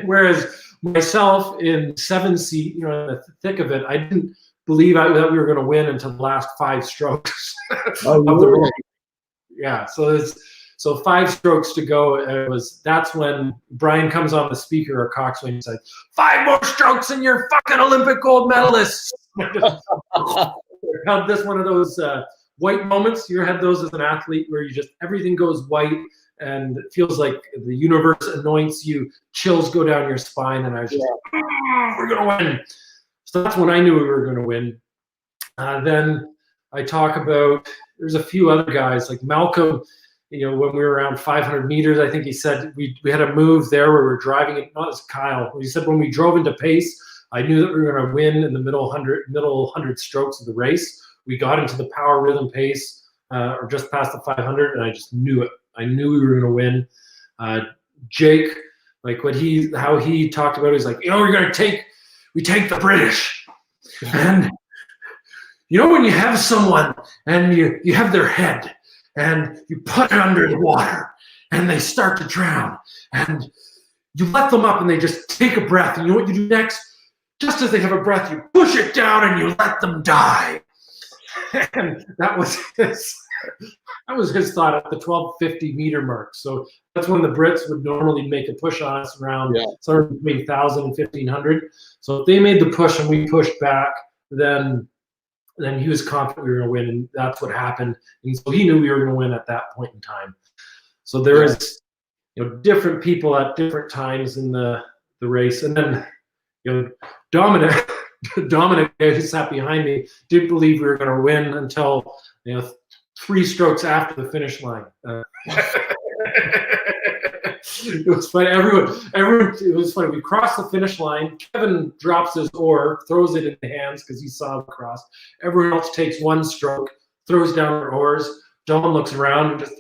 Whereas myself in 7 seat, in the thick of it, I didn't believe that we were going to win until the last 5 strokes of the race. Yeah, so So 5 strokes to go. That's when Brian comes on the speaker or coxswain and says, 5 more strokes and you're fucking Olympic gold medalists. Had this one of those white moments. You had those as an athlete where you just, everything goes white and it feels like the universe anoints you, chills go down your spine, and I was just we're gonna win. So that's when I knew we were gonna win. Then I talk about, there's a few other guys like Malcolm, when we were around 500 meters, I think he said we had a move there where we were driving it, not as Kyle. He said when we drove into pace, I knew that we were going to win in the middle 100 strokes of the race. We got into the power rhythm pace, or just past the 500, and I just knew it. I knew we were going to win. Jake, like how he talked about it, he's like, we take the British. And when you have someone and you have their head and you put it under the water and they start to drown and you let them up and they just take a breath, and you know what you do next? Just as they have a breath, you push it down and you let them die. And that was his thought at the 1250 meter mark. So that's when the Brits would normally make a push on us around somewhere between 1,000 and 1,500. So if they made the push and we pushed back, then he was confident we were going to win, and that's what happened. And so he knew we were going to win at that point in time. So there is, different people at different times in the race, and then Dominic, who sat behind me, didn't believe we were going to win until 3 strokes after the finish line. It was funny. Everyone. It was funny. We crossed the finish line. Kevin drops his oar, throws it in the hands because he saw the cross. Everyone else takes 1 stroke, throws down their oars. Dom looks around and just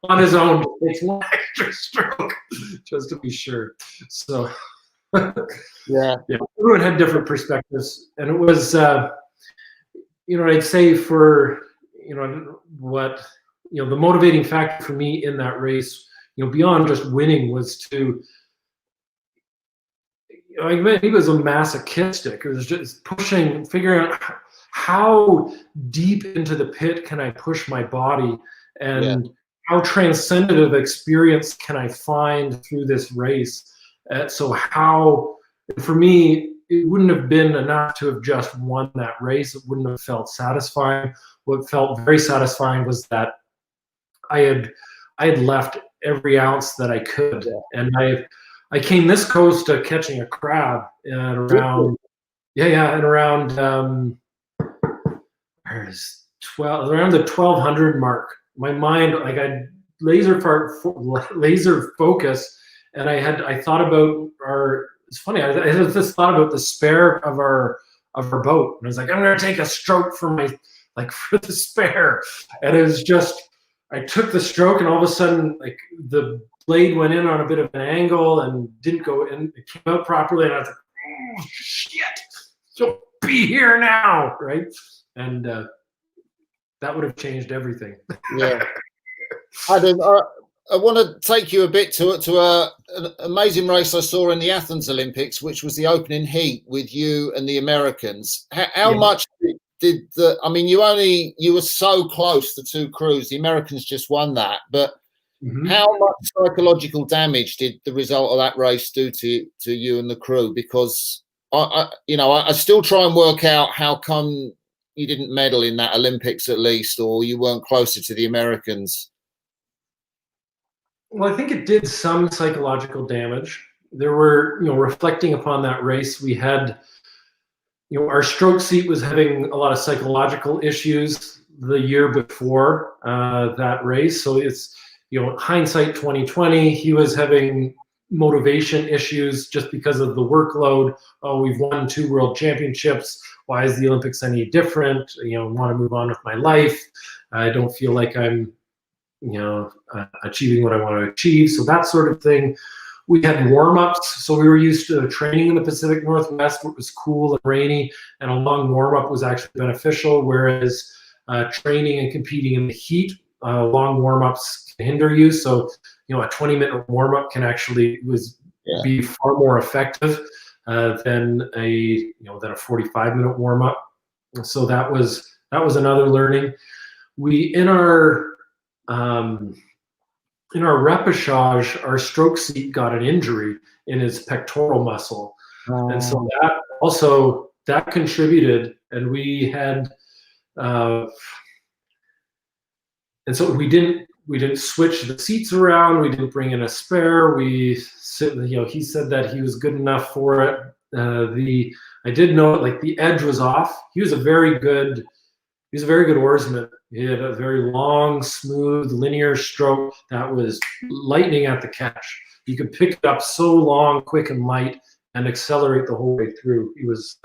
on his own takes 1 extra stroke just to be sure. So. Everyone had different perspectives, and it was I'd say for what the motivating factor for me in that race, beyond just winning, was to maybe it was a masochistic. It was just pushing, figuring out how deep into the pit can I push my body, and how transcendent of experience can I find through this race. So for me, it wouldn't have been enough to have just won that race. It wouldn't have felt satisfying. What felt very satisfying was that I had left every ounce that I could, and I came this close to catching a crab at around around around the 1200 mark. My mind, like, I laser focus. And I thought about it's funny, I had this thought about the spare of our boat. And I was like, I'm going to take a stroke for the spare. And it was just, I took the stroke, and all of a sudden, like, the blade went in on a bit of an angle and didn't go in. It came out properly. And I was like, oh, shit, so be here now, right? And that would have changed everything. Yeah. I want to take you a bit to an amazing race I saw in the Athens Olympics, which was the opening heat with you and the Americans. How much did you were so close, the 2 crews. The Americans just won that, but how much psychological damage did the result of that race do to you and the crew? Because I still try and work out how come you didn't medal in that Olympics, at least, or you weren't closer to the Americans. Well, I think it did some psychological damage. There were, reflecting upon that race, we had, our stroke seat was having a lot of psychological issues the year before that race. So it's, hindsight 2020, he was having motivation issues just because of the workload. Oh, we've won 2 world championships. Why is the Olympics any different? Want to move on with my life. I don't feel like I'm achieving what I want to achieve. So that sort of thing. We had warm-ups. So we were used to training in the Pacific Northwest, where it was cool and rainy, and a long warm-up was actually beneficial, whereas training and competing in the heat, long warm-ups can hinder you. So, a 20-minute warm-up can actually be far more effective than a 45-minute warm-up. So that was another learning. We, in our in our repechage, our stroke seat got an injury in his pectoral muscle. And so that contributed, and we had, and so we didn't switch the seats around. We didn't bring in a spare. He said that he was good enough for it. I did know like the edge was off. He was a very good oarsman. He had a very long, smooth, linear stroke that was lightning at the catch. He could pick it up so long, quick and light, and accelerate the whole way through. He was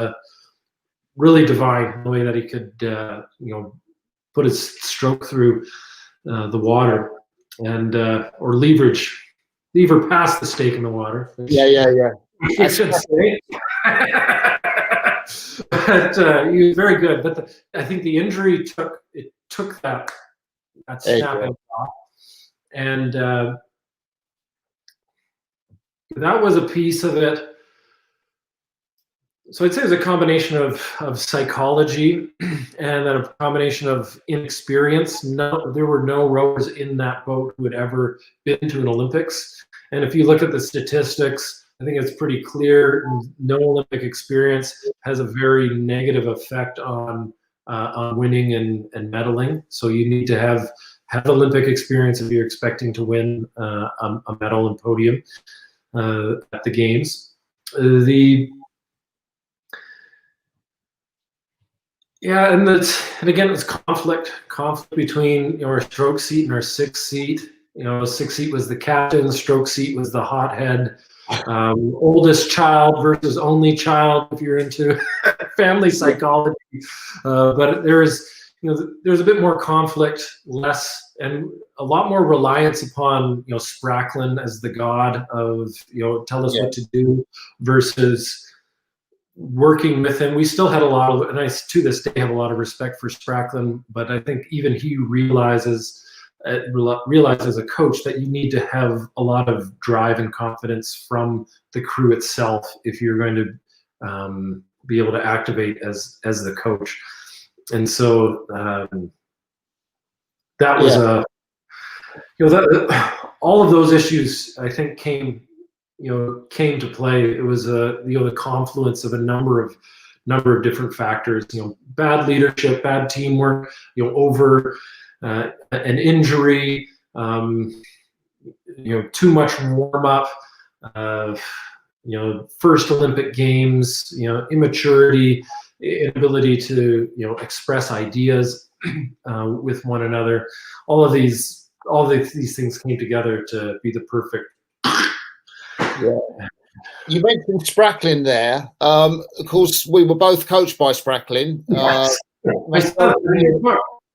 really divine the way that he could, put his stroke through the water and or lever past the stake in the water. Yeah. I should say. But he was very good. But I think the injury took that snap off, and that was a piece of it. So I'd say it's a combination of psychology and then a combination of inexperience. There were no rowers in that boat who had ever been to an Olympics. And if you look at the statistics, I think it's pretty clear no Olympic experience has a very negative effect on winning and medaling. So you need to have Olympic experience if you're expecting to win a medal and podium at the games. Yeah, and again, it's conflict between our stroke seat and our sixth seat. Sixth seat was the captain, stroke seat was the hothead, oldest child versus only child if you're into family psychology. But there's a bit more conflict, less, and a lot more reliance upon Spracklin as the god of tell us what to do versus working with him. We still had a lot of, and I to this day have a lot of respect for Spracklin, but I think even he realizes as a coach that you need to have a lot of drive and confidence from the crew itself if you're going to be able to activate as the coach. And so that was all of those issues I think came to play. It was the confluence of a number of different factors. Bad leadership, bad teamwork. Over an injury. Too much warm up. First Olympic Games. Immaturity, inability to express ideas with one another. All of these things came together to be the perfect. Yeah. You mentioned Spracklin there. Of course, we were both coached by Spracklin. Yes.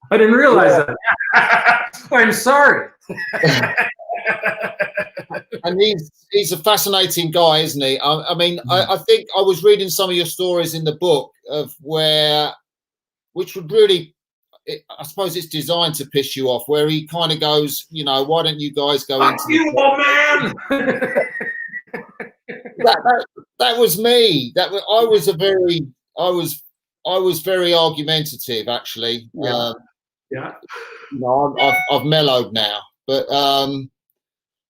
I didn't realize that. I'm sorry. And he's a fascinating guy, isn't he? I mean, I think I was reading some of your stories in the book of which would really, I suppose it's designed to piss you off, where he kind of goes, why don't you guys go into you, old man? that was me. I was very argumentative, actually. Yeah. I've mellowed now, but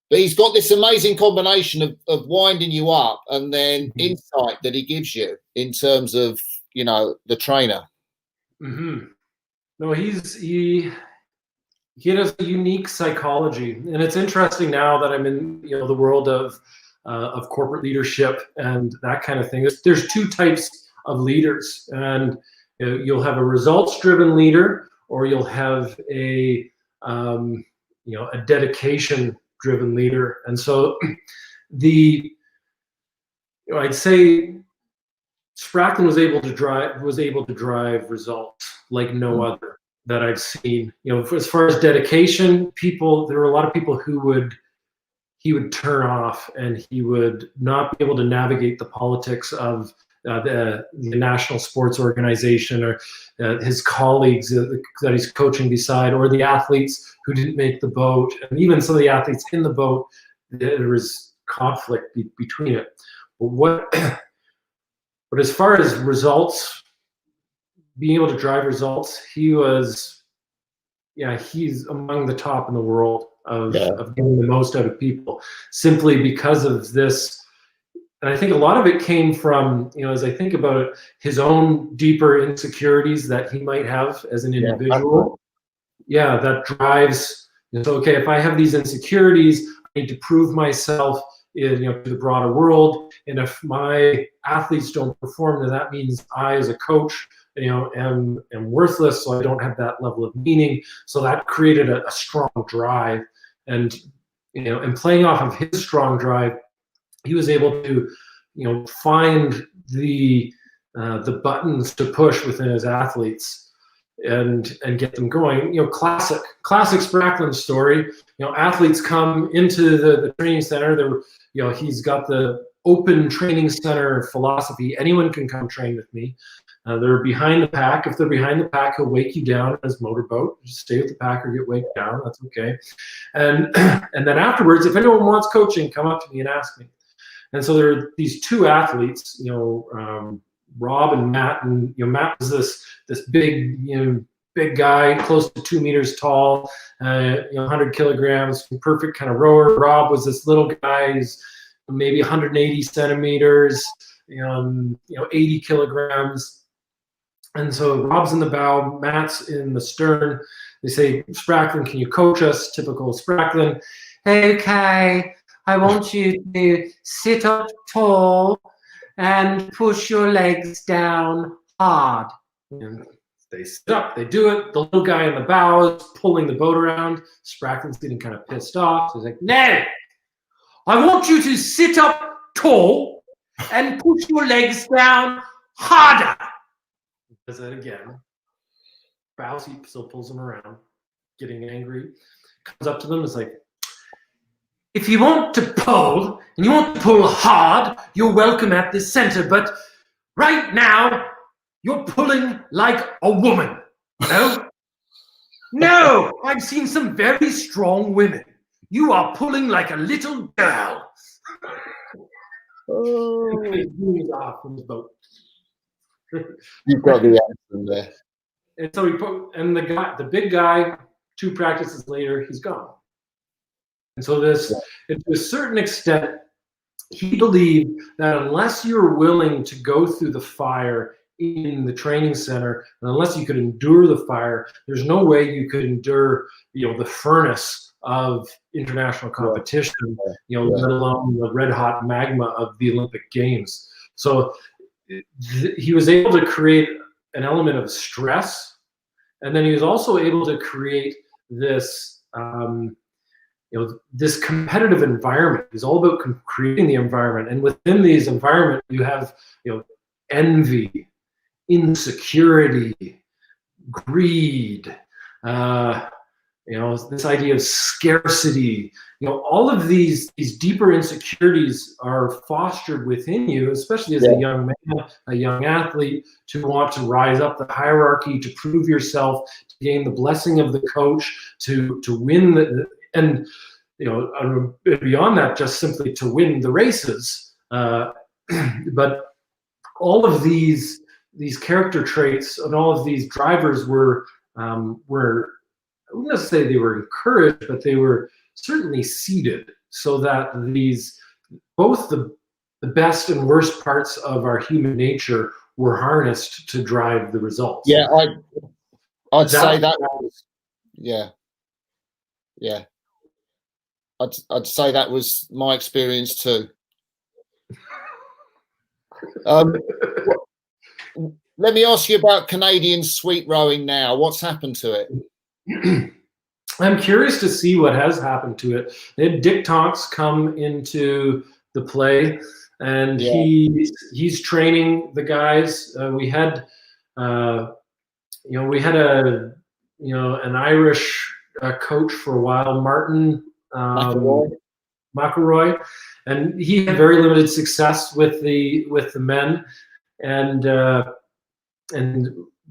he's got this amazing combination of winding you up and then insight that he gives you in terms of the trainer. Mm-hmm. No, he has a unique psychology, and it's interesting now that I'm in the world of corporate leadership and that kind of thing. There's two types of leaders, and you'll have a results-driven leader, or you'll have a dedication-driven leader. And so I'd say Spracklin was able to drive results like no other that I've seen. As far as dedication, there were a lot of people who he would turn off, and he would not be able to navigate the politics of the national sports organization, or his colleagues that he's coaching beside, or the athletes who didn't make the boat, and even some of the athletes in the boat. There was conflict between it. But as far as results, being able to drive results, he's among the top in the world of getting the most out of people, simply because of this. And I think a lot of it came from, as I think about it, his own deeper insecurities that he might have as an individual. Yeah, that drives. So, okay, if I have these insecurities, I need to prove myself to the broader world. And if my athletes don't perform, then that means I, as a coach, am worthless. So I don't have that level of meaning. So that created a strong drive, and playing off of his strong drive, he was able to, find the buttons to push within his athletes and get them going. Classic Spracklen story. Athletes come into the training center. He's got the open training center philosophy. Anyone can come train with me. They're behind the pack. If they're behind the pack, he'll wake you down in his motorboat. Just stay with the pack or get waked down. That's okay. And then afterwards, if anyone wants coaching, come up to me and ask me. And so there are these two athletes, Rob and Matt. And Matt was this big, big guy, close to 2 meters tall, 100 kilograms, perfect kind of rower. Rob was this little guy, he's maybe 180 centimeters, 80 kilograms. And so Rob's in the bow, Matt's in the stern. They say, Spracklen, can you coach us? Typical Spracklen. Okay, I want you to sit up tall and push your legs down hard. And they sit up, they do it. The little guy in the bow is pulling the boat around. Spracklen's getting kind of pissed off. So he's like, no, I want you to sit up tall and push your legs down harder. He does that again. Bows, he still pulls him around, getting angry. Comes up to them, is like, if you want to pull, and you want to pull hard, you're welcome at the center. But right now, you're pulling like a woman. No? No, I've seen some very strong women. You are pulling like a little girl. Oh. He's off from the boat. You've got the answer there. And so the big guy, 2 practices later, he's gone. And so to a certain extent, he believed that unless you're willing to go through the fire in the training center, and unless you could endure the fire, there's no way you could endure, the furnace of international competition, let alone the red hot magma of the Olympic Games. So he was able to create an element of stress, and then he was also able to create this, this competitive environment. It's all about creating the environment, and within these environment, you have, envy, insecurity, greed, this idea of scarcity. All of these deeper insecurities are fostered within you, especially as a young man, a young athlete, to want to rise up the hierarchy, to prove yourself, to gain the blessing of the coach, to win and beyond that, just simply to win the races. But all of these character traits and all of these drivers were I wouldn't say they were encouraged, but they were certainly seeded, so that both the best and worst parts of our human nature were harnessed to drive the results. Yeah, I'd say that was, I'd say that was my experience too. Let me ask you about Canadian sweet rowing now. What's happened to it? I'm curious to see what has happened to it. They had Dick Tonks come into the play, and he's training the guys. We had an Irish coach for a while, Martin McElroy, and he had very limited success with the men, and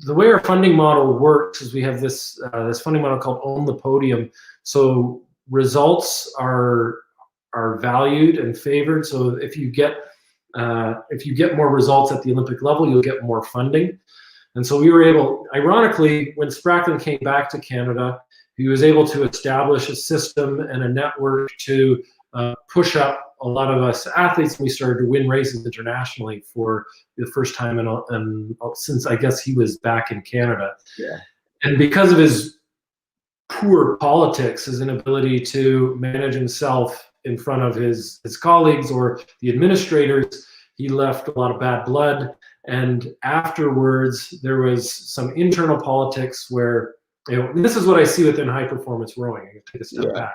the way our funding model works is we have this funding model called Own the Podium. So results are valued and favored. So if you get more results at the Olympic level, you'll get more funding. And so we were able, ironically, when Spracklen came back to Canada, he was able to establish a system and a network to push up a lot of us athletes. We started to win races internationally for the first time since I guess he was back in Canada. Yeah. And because of his poor politics, his inability to manage himself in front of his colleagues or the administrators, he left a lot of bad blood. And afterwards, there was some internal politics where, this is what I see within high performance rowing. I can take a step back.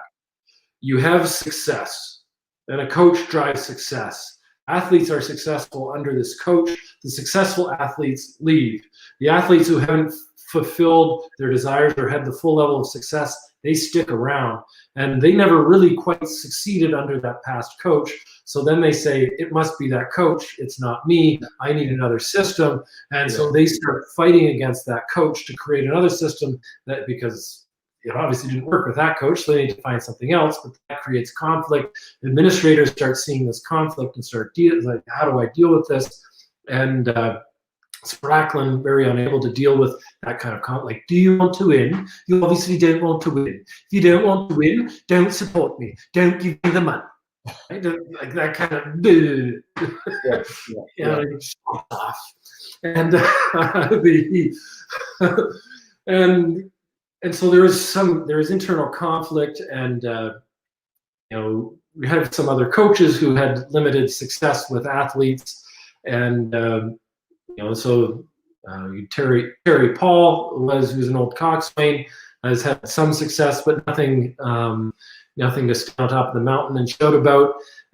You have success, and a coach drives success. Athletes are successful under this coach. The successful athletes leave. The athletes who haven't fulfilled their desires or had the full level of success, they stick around. And they never really quite succeeded under that past coach. So then they say, it must be that coach. It's not me. I need another system. And so they start fighting against that coach to create another system, that because it obviously didn't work with that coach, so they need to find something else, but that creates conflict. Administrators start seeing this conflict and start like, how do I deal with this? And Spracklen, very unable to deal with that kind of conflict. Like, do you want to win? You obviously don't want to win. If you don't want to win, don't support me. Don't give me the money. Right? Like that kind of off. And and so there is internal conflict, and we had some other coaches who had limited success with athletes, and so Terry Paul who's an old coxswain, has had some success, but nothing to stand on top of the mountain and shout about.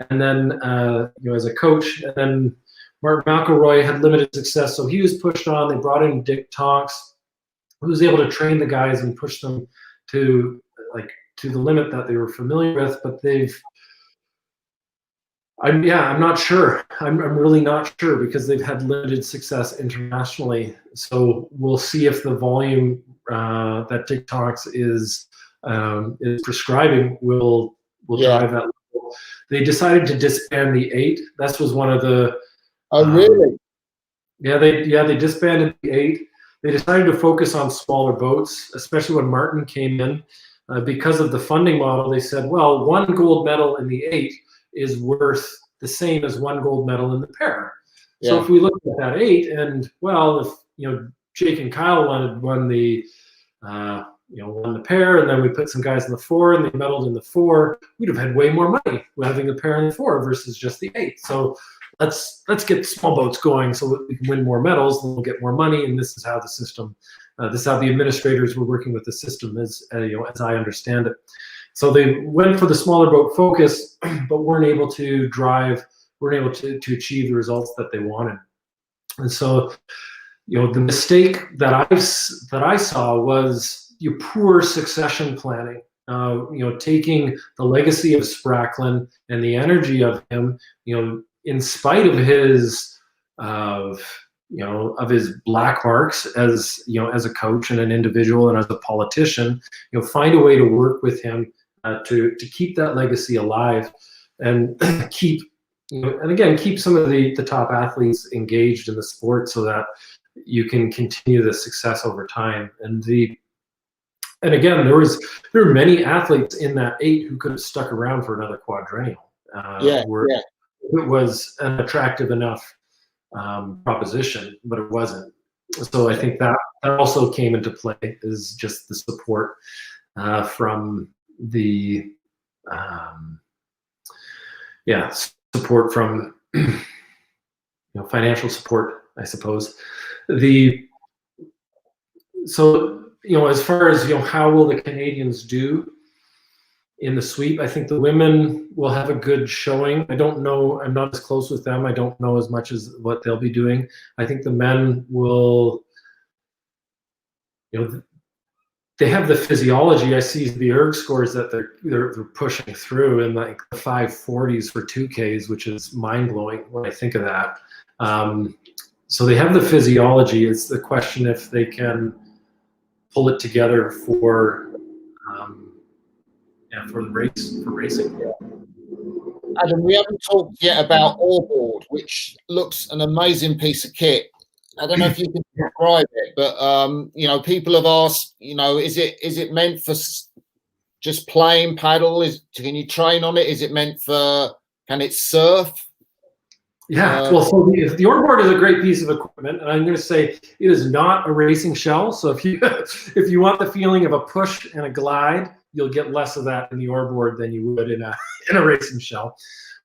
And then as a coach, and then Martin McElroy had limited success, so he was pushed on. They brought in Dick Tonks, who was able to train the guys and push them to the limit that they were familiar with. But I'm not sure. I'm really not sure, because they've had limited success internationally. So we'll see if the volume that Dick Tonks is prescribing will drive that level. They decided to disband the 8. This was one of the. Oh, really? They disbanded the 8. They decided to focus on smaller boats, especially when Martin came in. Because of the funding model, they said, well, 1 gold medal in the 8 is worth the same as 1 gold medal in the pair. Yeah. So if we look at that 8, and if Jake and Kyle won the pair, and then we put some guys in the 4 and they medaled in the 4, we'd have had way more money having the pair in the 4 versus just the 8. So let's get small boats going so that we can win more medals, and we'll get more money. And this is how the system, this is how the administrators were working with the system, as I understand it. So they went for the smaller boat focus, but weren't able to achieve the results that they wanted. And so, the mistake that I saw was poor succession planning. Taking the legacy of Spracklen and the energy of him, in spite of his his black marks as a coach and an individual and as a politician, find a way to work with him to keep that legacy alive, and keep some of the top athletes engaged in the sport, so that you can continue the success over time. And again, there were many athletes in that 8 who could have stuck around for another quadrennial. It was an attractive enough proposition, but it wasn't. So I think that also came into play, is just the support from the support from financial support, I suppose. As far as how will the Canadians do in the sweep, I think the women will have a good showing. I don't know. I'm not as close with them. I don't know as much as what they'll be doing. I think the men will, they have the physiology. I see the erg scores that they're pushing through in like the 540s for 2Ks, which is mind blowing when I think of that. So they have the physiology. It's the question if they can pull it together for the race, for racing. Adam, we haven't talked yet about Oarboard, which looks an amazing piece of kit. I don't know if you can describe it, but you know, people have asked, you know, is it meant for just plain paddle? Can you train on it? Is it meant for, can it surf? Yeah, well, so the oarboard is a great piece of equipment, and I'm going to say it is not a racing shell. So if you if you want the feeling of a push and a glide, you'll get less of that in the oarboard than you would in a racing shell.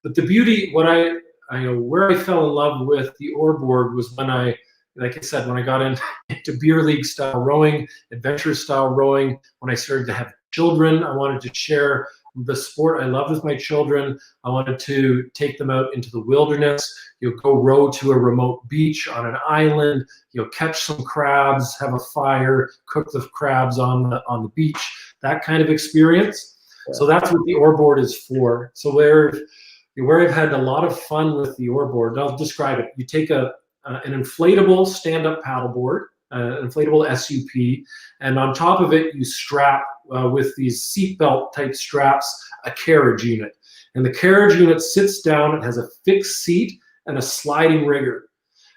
But the beauty, what I know, where I fell in love with the oarboard was when like I said, when I got into beer league style rowing, adventure style rowing, when I started to have children, I wanted to share the sport I loved with my children. I wanted to take them out into the wilderness. You'll go row to a remote beach on an island. You'll catch some crabs, have a fire, cook the crabs on the beach. That kind of experience. Yeah. So that's what the oarboard is for. So where I've had a lot of fun with the oarboard, I'll describe it. You take an inflatable stand-up paddleboard, an inflatable SUP, and on top of it you strap with these seatbelt type straps a carriage unit. And the carriage unit sits down. It has a fixed seat and a sliding rigger.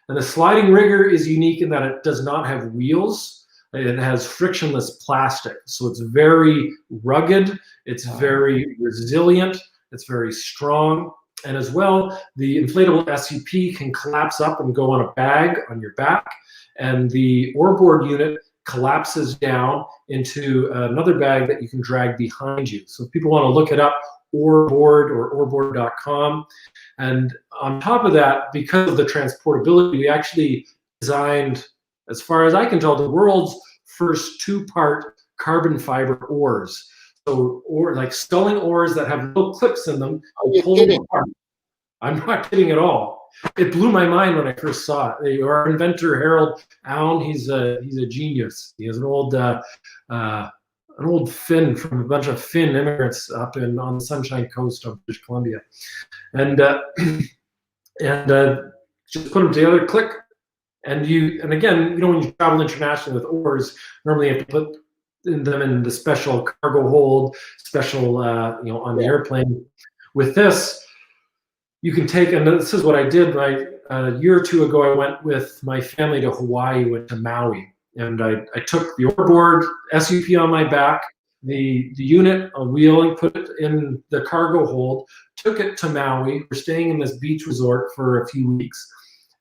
And the sliding rigger is unique in that it does not have wheels. It has frictionless plastic. So it's very rugged. It's very resilient. It's very strong. And as well, the inflatable SUP can collapse up and go on a bag on your back. And the oarboard unit collapses down into another bag that you can drag behind you. So if people want to look it up, oarboard or oarboard.com. And on top of that, because of the transportability, we actually designed, as far as I can tell, the world's first two-part carbon fiber oars. So, like sculling oars that have little clips in them. Pull them apart. I'm not kidding at all. It blew my mind when I first saw it. Our inventor Harold Allen, he's a genius. He has an old Finn from a bunch of Finn immigrants up on the Sunshine Coast of British Columbia, and just put them together, click, and again, you know, when you travel internationally with oars, normally you have to put them in the special cargo hold, special you know, on the airplane. With this, you can take, and this is what I did. A year or two ago, I went with my family to Hawaii, went to Maui, and I took the oarboard SUP on my back, the unit, a wheel, and put it in the cargo hold, took it to Maui. We're staying in this beach resort for a few weeks,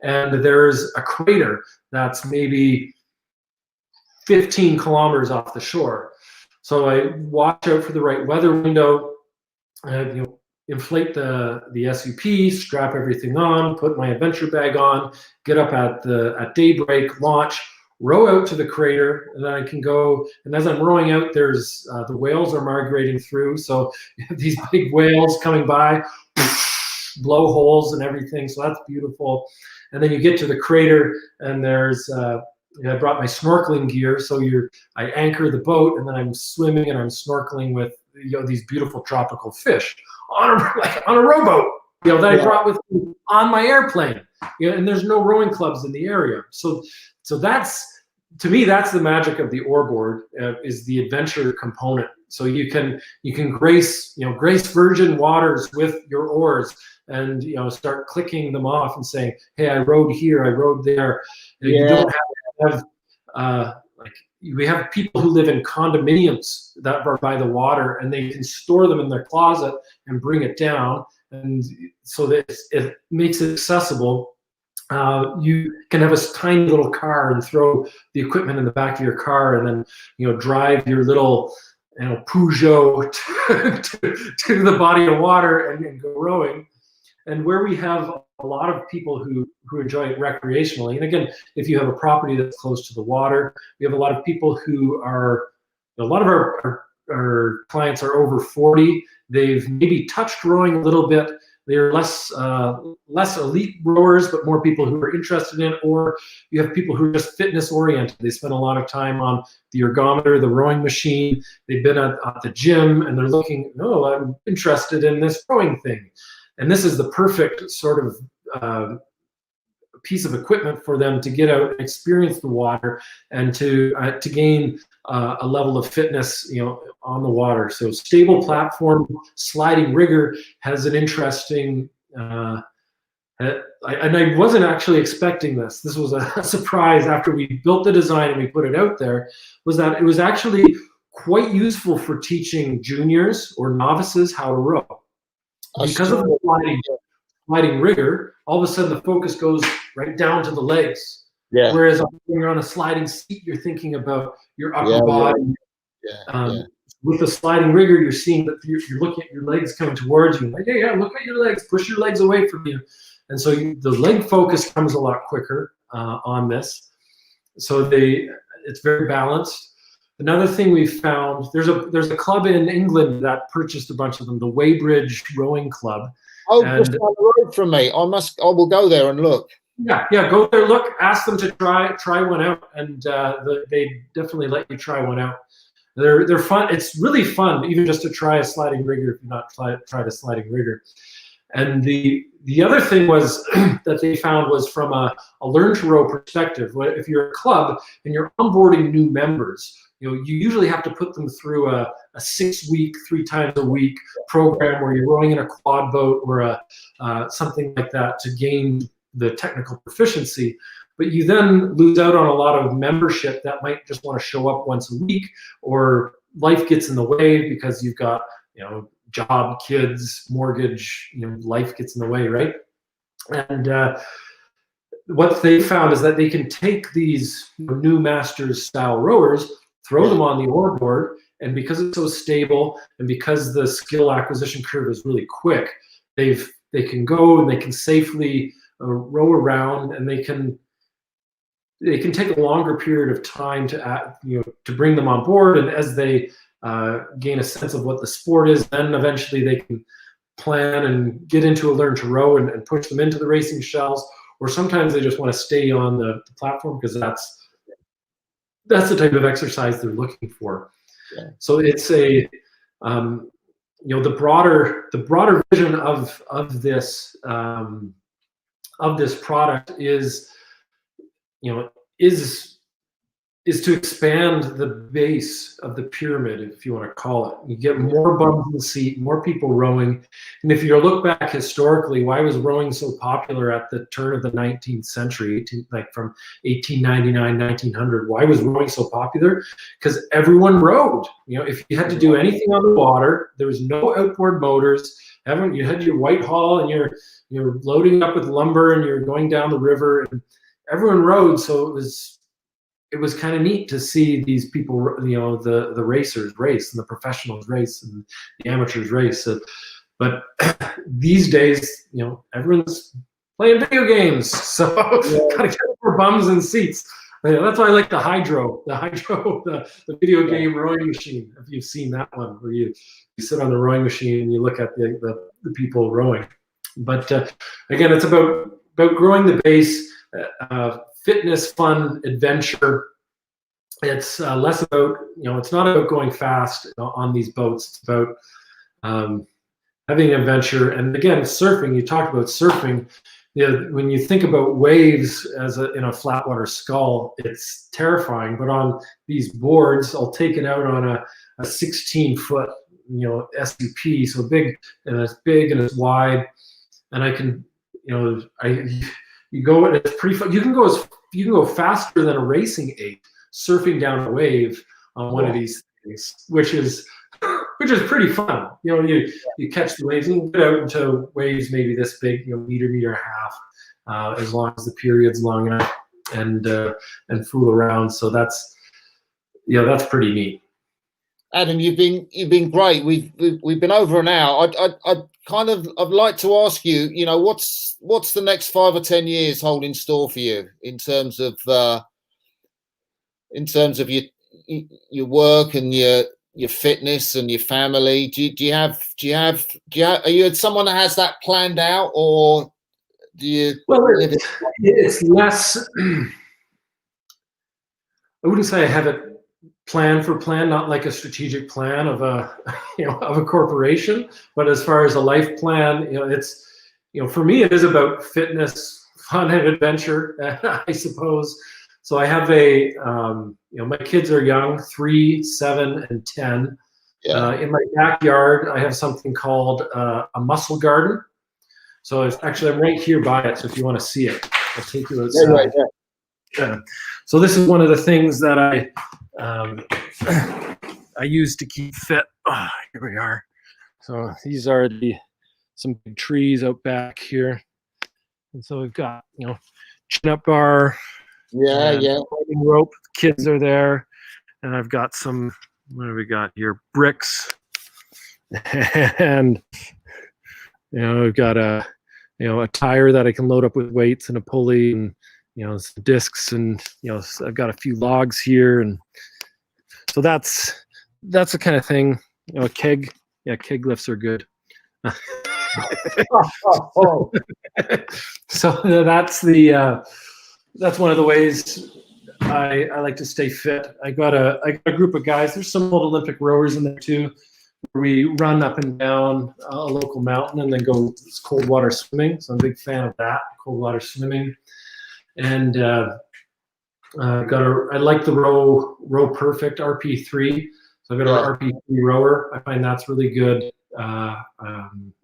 and there's a crater that's maybe 15 kilometers off the shore. So I watch out for the right weather window, you know, inflate the SUP, strap everything on, put my adventure bag on, get up at daybreak, launch, row out to the crater, and then I can go. And as I'm rowing out, there's the whales are migrating through. So you have these big whales coming by, blow holes and everything. So that's beautiful. And then you get to the crater, and there's I brought my snorkeling gear. So I anchor the boat, and then I'm swimming and I'm snorkeling with, you know, these beautiful tropical fish on a rowboat, you know, that I brought with me on my airplane. You know, and there's no rowing clubs in the area. So that's, to me, that's the magic of the oarboard, is the adventure component. So you can grace virgin waters with your oars, and, you know, start clicking them off and saying, hey, I rowed here, I rowed there. You don't have we have people who live in condominiums that are by the water, and they can store them in their closet and bring it down, and so that it makes it accessible. You can have a tiny little car and throw the equipment in the back of your car, and then, you know, drive your little, you know, Peugeot to the body of water and go rowing. And where we have a lot of people who enjoy it recreationally, and again, if you have a property that's close to the water, we have a lot of people who are, a lot of our clients are over 40. They've maybe touched rowing a little bit. They're less elite rowers, but more people who are interested in it. Or you have people who are just fitness oriented. They spend a lot of time on the ergometer, the rowing machine. They've been at the gym, and they're looking, oh, I'm interested in this rowing thing. And this is the perfect sort of piece of equipment for them to get out and experience the water, and to gain a level of fitness, you know, on the water. So stable platform, sliding rigger has an interesting And I wasn't actually expecting this. This was a surprise after we built the design and we put it out there, was that it was actually quite useful for teaching juniors or novices how to row. Because of the sliding rigger, all of a sudden the focus goes right down to the legs. Yeah. Whereas when you're on a sliding seat, you're thinking about your upper body. With the sliding rigger, you're seeing that you're looking at your legs coming towards you. Like, yeah, look at your legs. Push your legs away from you. And so the leg focus comes a lot quicker on this. So it's very balanced. Another thing we found, there's a club in England that purchased a bunch of them, the Weybridge Rowing Club. Oh, just down the road from me. I will go there and look. Yeah, go there, look, ask them to try one out, and they definitely let you try one out. They're fun. It's really fun, even just to try a sliding rigger if you've not tried a sliding rigger. And the other thing was that they found was from a learn to row perspective. If you're a club and you're onboarding new members, you usually have to put them through a 6-week, 3 times a week program where you're rowing in a quad boat or something like that to gain the technical proficiency. But you then lose out on a lot of membership that might just want to show up once a week, or life gets in the way because you've got, job, kids, mortgage, life gets in the way, right? And what they found is that they can take these new masters style rowers, throw them on the oar board, and because it's so stable and because the skill acquisition curve is really quick, they can go and they can safely row around, and they can take a longer period of time to bring them on board. And as they gain a sense of what the sport is, then eventually they can plan and get into a learn to row and push them into the racing shells. Or sometimes they just want to stay on the platform because that's the type of exercise they're looking for. Yeah. So it's the broader vision of this product is to expand the base of the pyramid, if you want to call it. You get more bums in the seat, more people rowing. And if you look back historically, why was rowing so popular at the turn of the 19th century, like from 1899, 1900? Why was rowing so popular? Because everyone rowed. If you had to do anything on the water, there was no outboard motors. You had your Whitehall, and you're loading up with lumber, and you're going down the river, and everyone rowed. So it was kind of neat to see these people, the racers race, and the professionals race, and the amateurs race. But these days, everyone's playing video games, so gotta get more bums and seats. That's why I like the Hydro, the video game rowing machine. If you've seen that one, where you sit on the rowing machine and you look at the people rowing. But again, it's about growing the base. Fitness, fun, adventure. It's less about, it's not about going fast on these boats. It's about having an adventure. And again, surfing, you talked about surfing. When you think about waves in a flat water scull, it's terrifying. But on these boards, I'll take it out on a 16-foot, SUP, so big and it's wide. And I can, you go, and it's pretty fun. You can go faster than a racing 8 surfing down a wave on one of these things, which is pretty fun. You catch the waves, and you get out into waves maybe this big, meter and a half, as long as the period's long enough, and fool around. So that's pretty neat. Adam, you've been great. We've been over an hour. I'd like to ask you, what's the next 5 or 10 years hold in store for you in terms of your work and your fitness and your family? Are you someone that has that planned out, or do you? Well, it's less. I wouldn't say I have it plan, not like a strategic plan of a corporation, but as far as a life plan, it's for me, it is about fitness, fun, and adventure, I suppose. So I have my kids are young, 3, 7, and 10. Yeah. In my backyard, I have something called a muscle garden. So it's actually, I'm right here by it. So if you want to see it, I'll take you outside. Yeah. So this is one of the things that I use to keep fit. Oh, here we are. So these are some big trees out back here. And so we've got, chin-up bar. Climbing rope. Kids are there. And I've got some, what do we got here? Bricks. And, we've got a tire that I can load up with weights and a pulley and, some discs and, I've got a few logs here. And so that's the kind of thing, a keg. Yeah, keg lifts are good. So that's one of the ways I like to stay fit. I got a group of guys. There's some old Olympic rowers in there too. We run up and down a local mountain and then go cold water swimming. So I'm a big fan of that, cold water swimming. And I like the Row Perfect RP3. So I've got an RP3 rower. I find that's really good.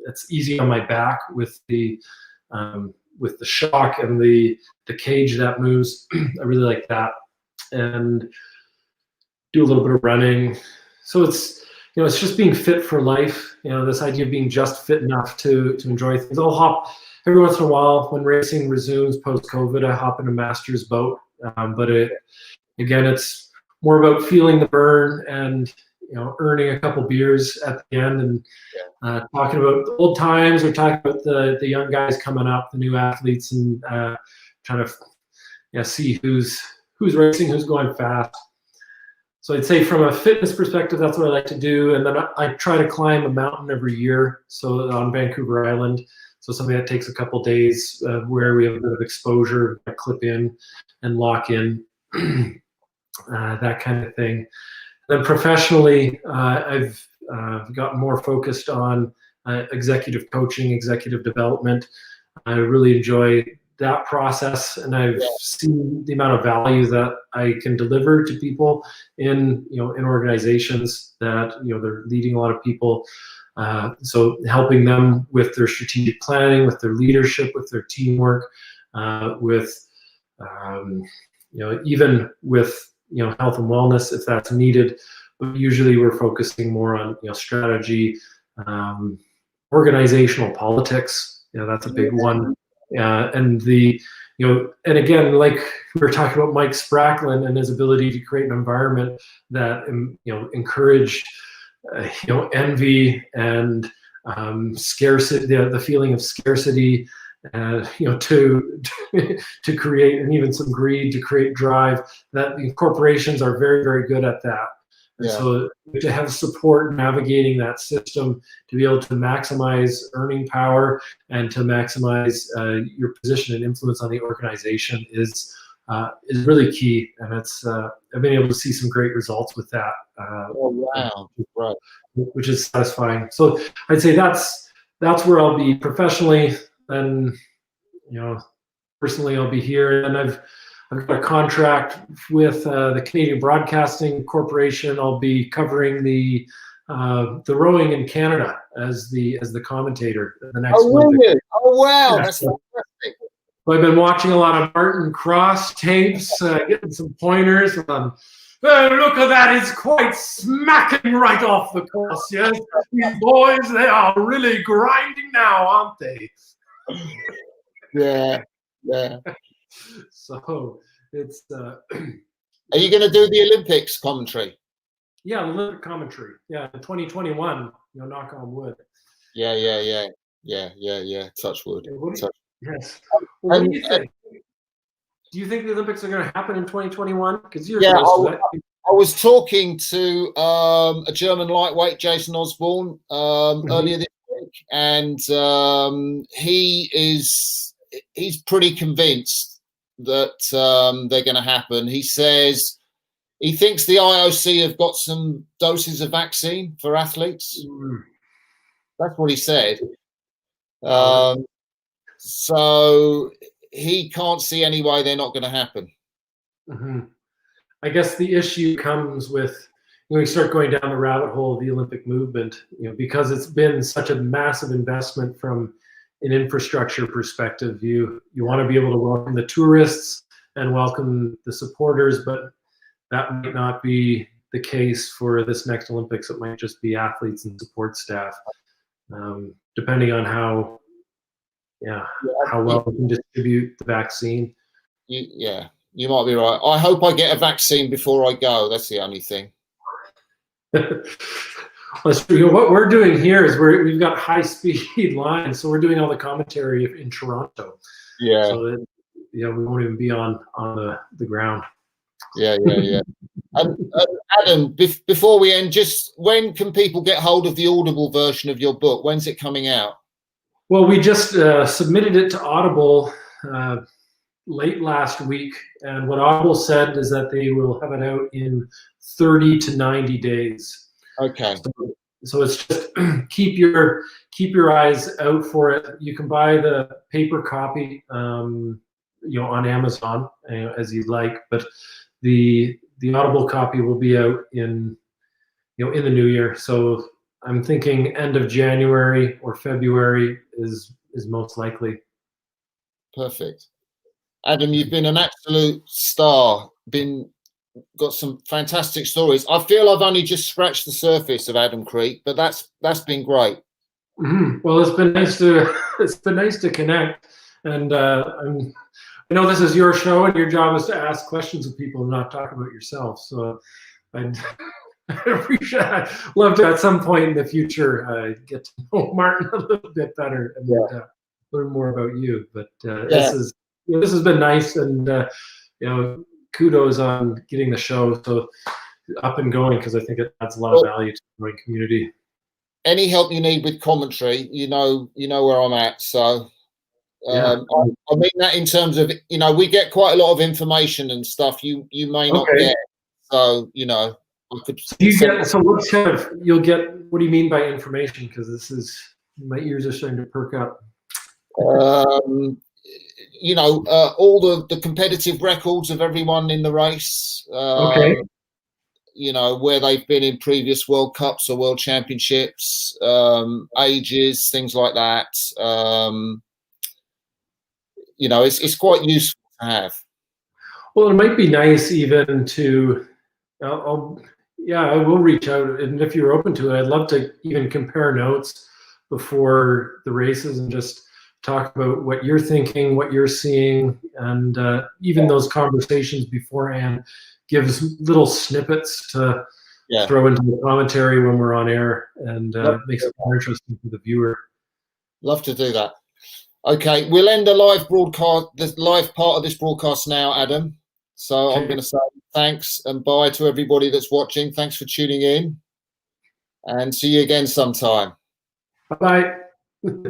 It's easy on my back with the shock and the cage that moves. I really like that, and do a little bit of running. So it's just being fit for life. This idea of being just fit enough to enjoy things. I'll hop every once in a while when racing resumes post-COVID. I hop in a master's boat, but it's more about feeling the burn and earning a couple beers at the end and talking about the old times or talking about the young guys coming up, the new athletes, and trying to see who's racing, who's going fast. So I'd say from a fitness perspective, that's what I like to do. And then I try to climb a mountain every year. So on Vancouver Island. So something that takes a couple days where we have a bit of exposure, clip in and lock in, that kind of thing. Then professionally, I've gotten more focused on executive coaching, executive development. I really enjoy that process, and I've seen the amount of value that I can deliver to people in organizations that they're leading a lot of people. So helping them with their strategic planning, with their leadership, with their teamwork, with even with health and wellness if that's needed. But usually we're focusing more on strategy, organizational politics. That's a big one. And and again, like we were talking about Mike Spracklin and his ability to create an environment that encouraged envy and scarcity, the feeling of scarcity, to create, and even some greed to create drive. That corporations are very, very good at that. And so to have support navigating that system, to be able to maximize earning power and to maximize your position and influence on the organization is really key. And it's I've been able to see some great results with that. Right. Which is satisfying. So I'd say that's where I'll be professionally. Then personally I'll be here, and I've got a contract with the Canadian Broadcasting Corporation. I'll be covering the rowing in Canada as the commentator the next Olympic. Oh wow, that's fantastic. So I've been watching a lot of Martin Cross tapes, getting some pointers on. Look at that, it's quite smacking right off the course, yes? These boys, they are really grinding now, aren't they? Yeah. So it's... Are you going to do the Olympics commentary? Yeah, the Olympic commentary. Yeah, in 2021, knock on wood. Yeah. Touch wood. Yes. Well, what do you think? Do you think the Olympics are going to happen in 2021? Because you're close to that. I was talking to a German lightweight, Jason Osborne, earlier this week, and he's pretty convinced that they're going to happen. He says he thinks the IOC have got some doses of vaccine for athletes. That's what he said. So he can't see any way they're not going to happen. Mm-hmm. I guess the issue comes with when we start going down the rabbit hole of the Olympic movement, because it's been such a massive investment from, an infrastructure perspective. You want to be able to welcome the tourists and welcome the supporters, but that might not be the case for this next Olympics. It might just be athletes and support staff, depending on how well we can distribute the vaccine. You might be right. I hope I get a vaccine before I go. That's the only thing. What we're doing here is we've got high-speed lines, so we're doing all the commentary in Toronto. Yeah. So that, we won't even be on the ground. Yeah. And Adam, before we end, just when can people get hold of the Audible version of your book? When's it coming out? Well, we just submitted it to Audible late last week, and what Audible said is that they will have it out in 30 to 90 days. Okay. So it's just keep your eyes out for it. You can buy the paper copy, on Amazon as you'd like, but the Audible copy will be out in the new year. So I'm thinking end of January or February is most likely. Perfect. Adam, you've been an absolute star. Got some fantastic stories. I feel I've only just scratched the surface of Adam Kreek, but that's been great. Mm-hmm. Well, it's been nice to connect, and I know this is your show, and your job is to ask questions of people and not talk about yourself. So I'd love to at some point in the future get to know Martin a little bit better and learn more about you. But this has been nice, and kudos on getting the show so up and going, because I think it adds a lot of value to the community. Any help you need with commentary, you know where I'm at. So I mean that in terms of we get quite a lot of information and stuff you may not get. So you'll get. What do you mean by information? Because my ears are starting to perk up. All the competitive records of everyone in the race. Where they've been in previous World Cups or World Championships, ages, things like that. It's quite useful to have. Well, it might be nice even to, I will reach out, and if you're open to it, I'd love to even compare notes before the races and just talk about what you're thinking, what you're seeing, and even those conversations beforehand gives little snippets to throw into the commentary when we're on air, and makes it more interesting for the viewer. Love to do that. Okay, we'll end the live broadcast, the live part of this broadcast now, Adam. So I'm going to say thanks and bye to everybody that's watching. Thanks for tuning in, and see you again sometime. Bye.